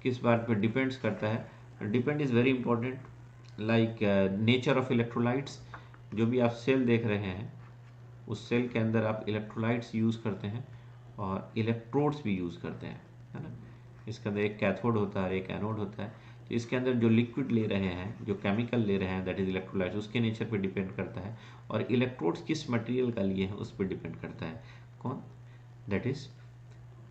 किस बात पर डिपेंड्स करता है, depend is very important. Like nature of electrolytes, जो भी आप सेल देख रहे हैं उस सेल के अंदर आप इलेक्ट्रोलाइट्स यूज़ करते हैं और इलेक्ट्रोड्स भी यूज़ करते हैं, है ना। इसके अंदर एक कैथोड होता है और एक एनोड होता है। तो इसके अंदर जो लिक्विड ले रहे हैं, जो केमिकल ले रहे हैं दैट इज इलेक्ट्रोलाइट्स, उसके नेचर पे डिपेंड करता है। और इलेक्ट्रोड्स किस मटेरियल का लिए हैं उस पर डिपेंड करता है। कौन? That is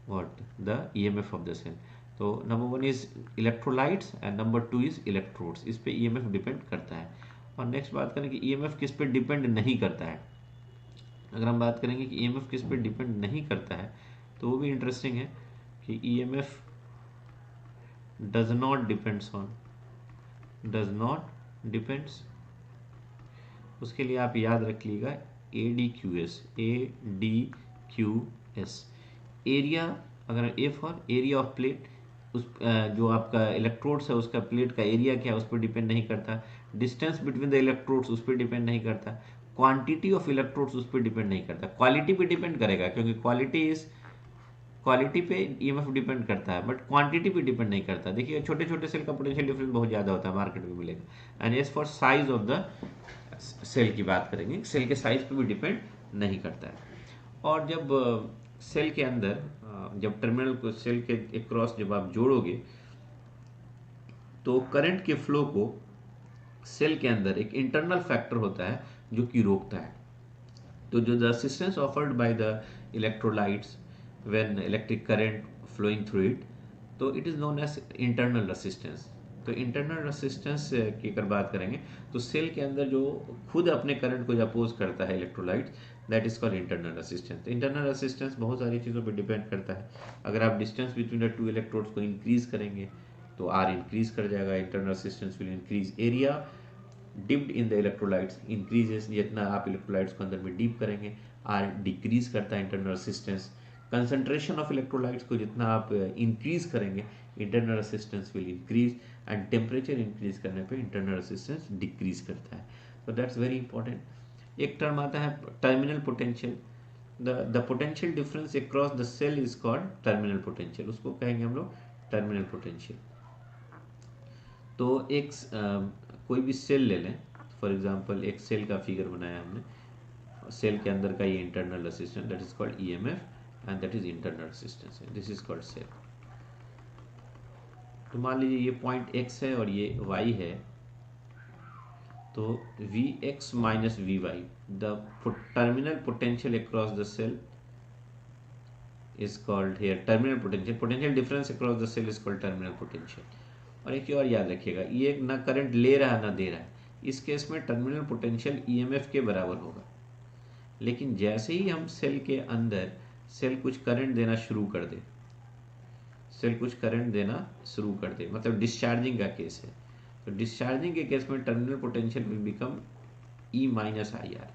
what the EMF of the cell. तो number 1 is electrolytes and number 2 is electrodes, इस पे ईएमएफ डिपेंड करता है। और नेक्स्ट बात करें कि ईएमएफ किस पे डिपेंड नहीं करता है। अगर हम बात करेंगे कि ईएमएफ किस पे डिपेंड नहीं करता है तो वो भी इंटरेस्टिंग है कि ईएमएफ डज नॉट डिपेंड्स, उसके लिए आप याद रख लीजिएगा ADQS, एरिया, अगर A for area of plate, उस जो आपका इलेक्ट्रोड्स है उसका प्लेट का एरिया क्या है उस पर डिपेंड नहीं करता। डिस्टेंस बिटवीन द इलेक्ट्रोड्स उस पर डिपेंड नहीं करता। क्वांटिटी ऑफ इलेक्ट्रोड्स उस पर डिपेंड नहीं करता। क्वालिटी पे डिपेंड करेगा क्योंकि क्वालिटी पे ईएमएफ डिपेंड करता है, बट क्वांटिटी पे डिपेंड नहीं करता। देखिए छोटे छोटे सेल का पोटेंशियल डिफरेंस बहुत ज़्यादा होता है, मार्केट में मिलेगा। And as for size of the cell की बात करेंगे, सेल के साइज पे भी डिपेंड नहीं करता है। और जब सेल के अंदर जब टर्मिनल को सेल के अक्रॉस जब आप जोड़ोगे तो करंट के फ्लो को सेल के अंदर एक इंटरनल फैक्टर होता है जो कि रोकता है। तो जो the resistance offered by the electrolytes when electric current flowing through it, तो it is known as internal resistance. तो इंटरनल रेजिस्टेंस की अगर बात करेंगे तो सेल के अंदर जो खुद अपने करंट को अपोज करता है electrolyte, that is called internal resistance. Internal resistance बहुत सारी चीज़ों पर डिपेंड करता है। अगर आप distance between the two electrodes को इंक्रीज करेंगे तो आर इंक्रीज कर जाएगा, internal resistance will increase. Area dipped in the electrolytes increases, जितना आप इलेक्ट्रोलाइट्स को अंदर में डीप करेंगे आर डिक्रीज करता है internal resistance. Concentration of electrolytes को जितना आप इंक्रीज करेंगे internal resistance will increase, and temperature increase करने पे इंटरनल रेजिस्टेंस डिक्रीज करता है। तो दैट्स वेरी इंपॉर्टेंट। एक टर्म आता है terminal potential. The potential difference across the cell is called terminal potential, उसको कहेंगे हम लोग टर्मिनल पोटेंशियल। तो एक कोई भी सेल ले लें, फॉर एग्जांपल एक सेल का फिगर बनाया हमने, सेल के अंदर का ये internal resistance that is called EMF and that is internal resistance, this is called cell. तो मान लीजिए ये पॉइंट x है और ये y है, तो Vx minus Vy the terminal potential across the cell is called here terminal potential difference across the cell is called terminal potential। और एक और याद रखिएगा, ये ना करंट ले रहा है ना दे रहा है, इस केस में टर्मिनल पोटेंशियल ईएमएफ के बराबर होगा। लेकिन जैसे ही हम सेल के अंदर सेल कुछ करंट देना शुरू कर दे, मतलब डिस्चार्जिंग का केस है, तो डिस्चार्जिंग के केस में terminal potential will become E minus IR।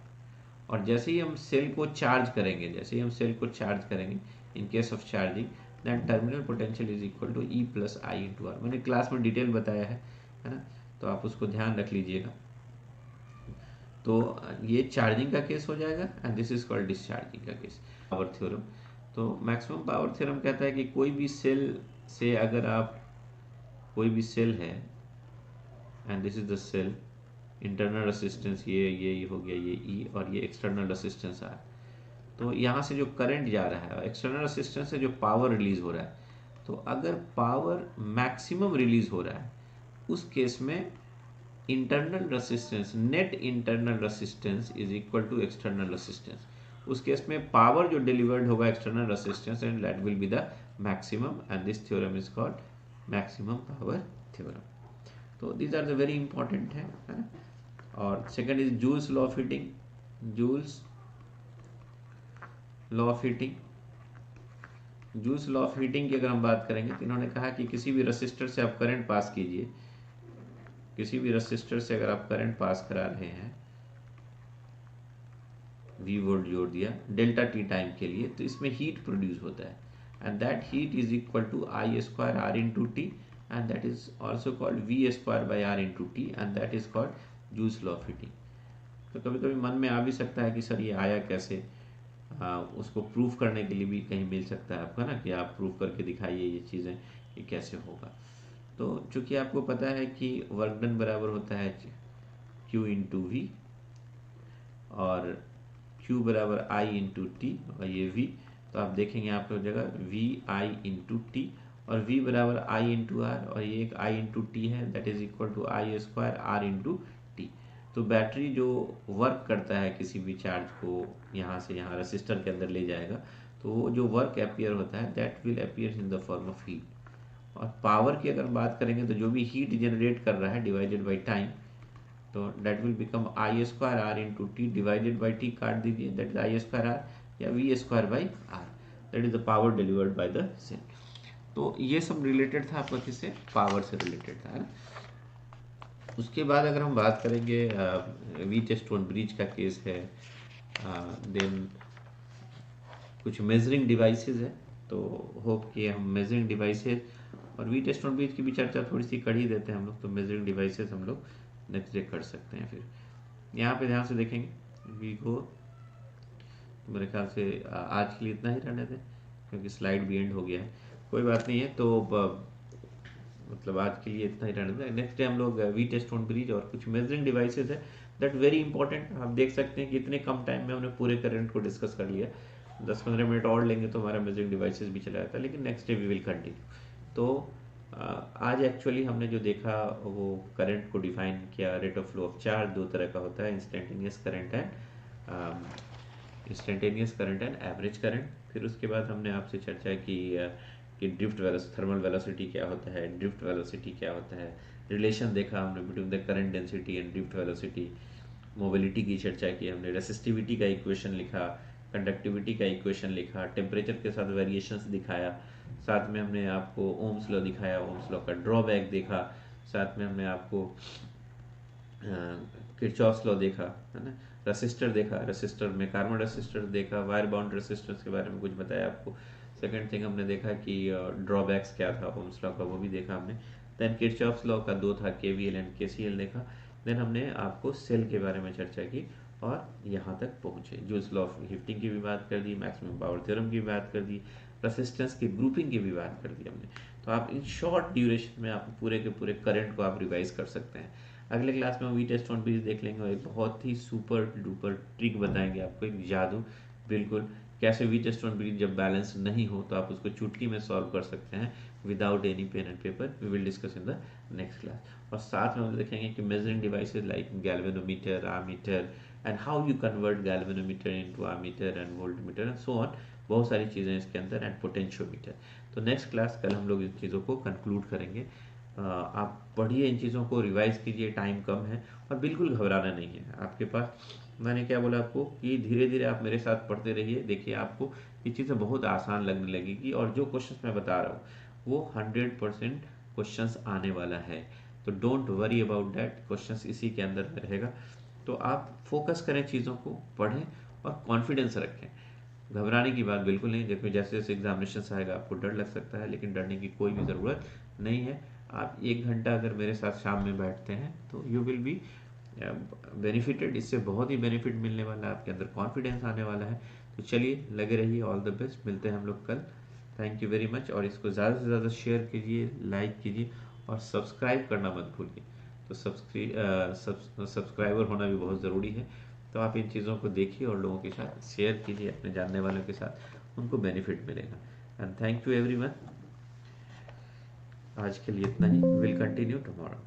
और जैसे ही हम सेल को चार्ज करेंगे, in case of charging then terminal potential is equal to E plus I into R. मैंने क्लास में डिटेल बताया है ना, तो आप उसको ध्यान रख लीजिएगा। तो ये चार्जिंग का केस हो जाएगा and this is called discharging का केस। पावर थ्योरम, तो मैक्सिमम पावर थ्योरम कहता है कि कोई भी सेल से अगर आप कोई भी सेल है and this is the cell, internal resistance ये हो गया, ये E और ये एक्सटर्नल रेजिस्टेंस R। तो यहाँ से जो करंट जा रहा है एक्सटर्नल रेजिस्टेंस से जो पावर रिलीज हो रहा है, तो अगर पावर मैक्सिमम रिलीज हो रहा है उस केस में internal resistance, net internal resistance is equal to external resistance. उस केस में पावर जो डिलीवर्ड होगा external resistance and that will be the maximum, and this theorem is called maximum power theorem. तो these are the very important है ना। और second is Joule's law of heating. Joule's law of heating की अगर हम बात करेंगे तो इन्होंने कहा कि किसी भी रेसिस्टर से आप करंट पास कीजिए, किसी भी रेसिस्टर से अगर आप करंट पास करा रहे हैं वी वोल्ट जोड़ दिया डेल्टा टी टाइम के लिए, तो इसमें हीट प्रोड्यूस होता है and that heat is equal to I square R into T and that is also called V square by R into T and that is called Joule's law of heating. तो कभी कभी मन में आ भी सकता है कि सर ये आया कैसे, उसको प्रूफ करने के लिए भी कहीं मिल सकता है आपका ना कि आप प्रूफ करके दिखाइए ये चीज़ें कि कैसे होगा। तो चूंकि आपको पता है कि वर्क डन बराबर होता है Q इंटू वी और Q बराबर I इंटू टी और ये V, तो आप देखेंगे आपको जगह वी आई इंटू टी और V बराबर I इंटू आर और ये एक I इंटू टी है that is equal to I square R into T. तो बैटरी जो वर्क करता है किसी भी चार्ज को यहाँ से यहाँ रेसिस्टर के अंदर ले जाएगा, तो वो जो वर्क अपीयर होता है that will appear in the form of heat. और पावर की अगर बात करेंगे तो जो भी हीट जनरेट कर रहा है डिवाइडेड बाई टाइम, तो that will become I square R into T divided by T काट दीजिए, that is I square R या V square by R, that is the power delivered by the cell. तो ये सब related था आपका किससे, पावर से रिलेटेड था, है ना। उसके बाद अगर हम बात करेंगे व्हीटस्टोन ब्रिज का केस है, देन कुछ मेजरिंग डिवाइसेस है, तो होप कि हम मेजरिंग डिवाइसेस और व्हीटस्टोन ब्रिज की भी चर्चा थोड़ी सी कर ही देते हैं हम लोग, तो मेजरिंग डिवाइसेस हम लोग नेक्स्ट डे कर सकते हैं। फिर यहाँ पे ध्यान से देखेंगे वी को, मेरे ख्याल से आज के लिए इतना ही रहने दें क्योंकि स्लाइड भी एंड हो गया है, कोई बात नहीं है। तो मतलब आज के लिए इतना ही रहने दें। नेक्स्ट डे हम लोग व्हीटस्टोन ब्रिज और कुछ मेजरिंग डिवाइसेस है दैट वेरी इंपॉर्टेंट। आप देख सकते हैं कि इतने कम टाइम में हमने पूरे करंट को डिस्कस कर लिया, 10-15 मिनट और लेंगे तो हमारा मेजरिंग डिवाइसेस भी चला जाता है, लेकिन next day we will continue. तो आज एक्चुअली हमने जो देखा वो करंट को डिफाइन किया, rate of flow of charge दो तरह का होता है, instantaneous current and average current. फिर उसके बाद हमने आपसे चर्चा की कि ड्रिफ्ट थर्मल वेलोसिटी क्या होता है, ड्रिफ्ट वेलोसिटी क्या होता है, रिलेशन देखा हमने between the current density and drift velocity. Mobility की चर्चा की हमने, रेसिस्टिविटी का इक्वेशन लिखा, कंडक्टिविटी का इक्वेशन लिखा, टेम्परेचर के साथ वेरिएशंस दिखाया, साथ में हमने आपको ओम्स लॉ दिखाया, ओम्स लॉ का ड्रॉबैक देखा, साथ में हमने आपको किरचॉफ्स लॉ देखा, है ना, रेसिस्टर देखा, रेसिस्टर में कार्बन रेसिस्टर देखा, वायर बाउंड रेसिस्टर्स के बारे में कुछ बताया आपको। सेकंड थिंग हमने देखा कि ड्रॉबैक्स क्या था ओम्स लॉ का, वो भी देखा हमने। देन किरचॉफ्स लॉ का दो था, केवीएल एंड केसीएल देखा। देन हमने आपको सेल के बारे में चर्चा की और यहाँ तक पहुँचे, जूल्स लॉ ऑफ हीटिंग की भी बात कर दी, मैक्सिमम पावर थ्योरम की भी बात कर दी, रेसिस्टेंस की ग्रुपिंग की भी बात कर दी हमने। तो आप इन शॉर्ट ड्यूरेशन में आप पूरे के पूरे करंट को आप रिवाइज कर सकते हैं। अगले क्लास में हम व्हीटस्टोन ब्रिज देख लेंगे और एक बहुत ही सुपर डुपर ट्रिक बताएंगे आपको, एक जादू बिल्कुल, कैसे व्हीटस्टोन ब्रिज जब बैलेंस नहीं हो तो आप उसको चुटकी में सॉल्व कर सकते हैं without any pen and paper. We will discuss in the next class. और साथ में हम देखेंगे कि measuring devices like galvanometer, ammeter and how you convert galvanometer into ammeter and voltmeter and so on, बहुत सारी चीज़ें इसके अंदर, एंड पोटेंशियोमीटर। तो नेक्स्ट क्लास कल हम लोग इन चीज़ों को कंक्लूड करेंगे। आप पढ़िए, इन चीज़ों को रिवाइज कीजिए, टाइम कम है और बिल्कुल घबराना नहीं है आपके पास। मैंने क्या बोला आपको कि धीरे धीरे आप मेरे साथ पढ़ते रहिए, देखिए आपको ये चीज़ें बहुत आसान लगने लगेगी और जो क्वेश्चंस मैं बता रहा हूँ वो 100% क्वेश्चंस आने वाला है। तो don't worry about that, questions इसी के अंदर में रहेगा। तो आप फोकस करें, चीज़ों को पढ़ें और कॉन्फिडेंस रखें। घबराने की बात बिल्कुल नहीं। देखो जैसे जैसे एग्जामिनेशन आएगा आपको डर लग सकता है, लेकिन डरने की कोई भी ज़रूरत नहीं है। आप 1 घंटा अगर मेरे साथ शाम में बैठते हैं तो यू विल बी बेनिफिटेड, इससे बहुत ही बेनिफिट मिलने वाला है, आपके अंदर कॉन्फिडेंस आने वाला है। तो चलिए लगे रहिए, ऑल द बेस्ट, मिलते हैं हम लोग कल। Thank you very much. और इसको ज़्यादा से ज़्यादा शेयर कीजिए, लाइक कीजिए और सब्सक्राइब करना मत भूलिए। तो सब्सक्राइबर होना भी बहुत ज़रूरी है। तो आप इन चीज़ों को देखिए और लोगों के साथ शेयर कीजिए, अपने जानने वालों के साथ, उनको बेनिफिट मिलेगा। And thank you everyone. आज के लिए इतना ही, विल कंटिन्यू टुमारो।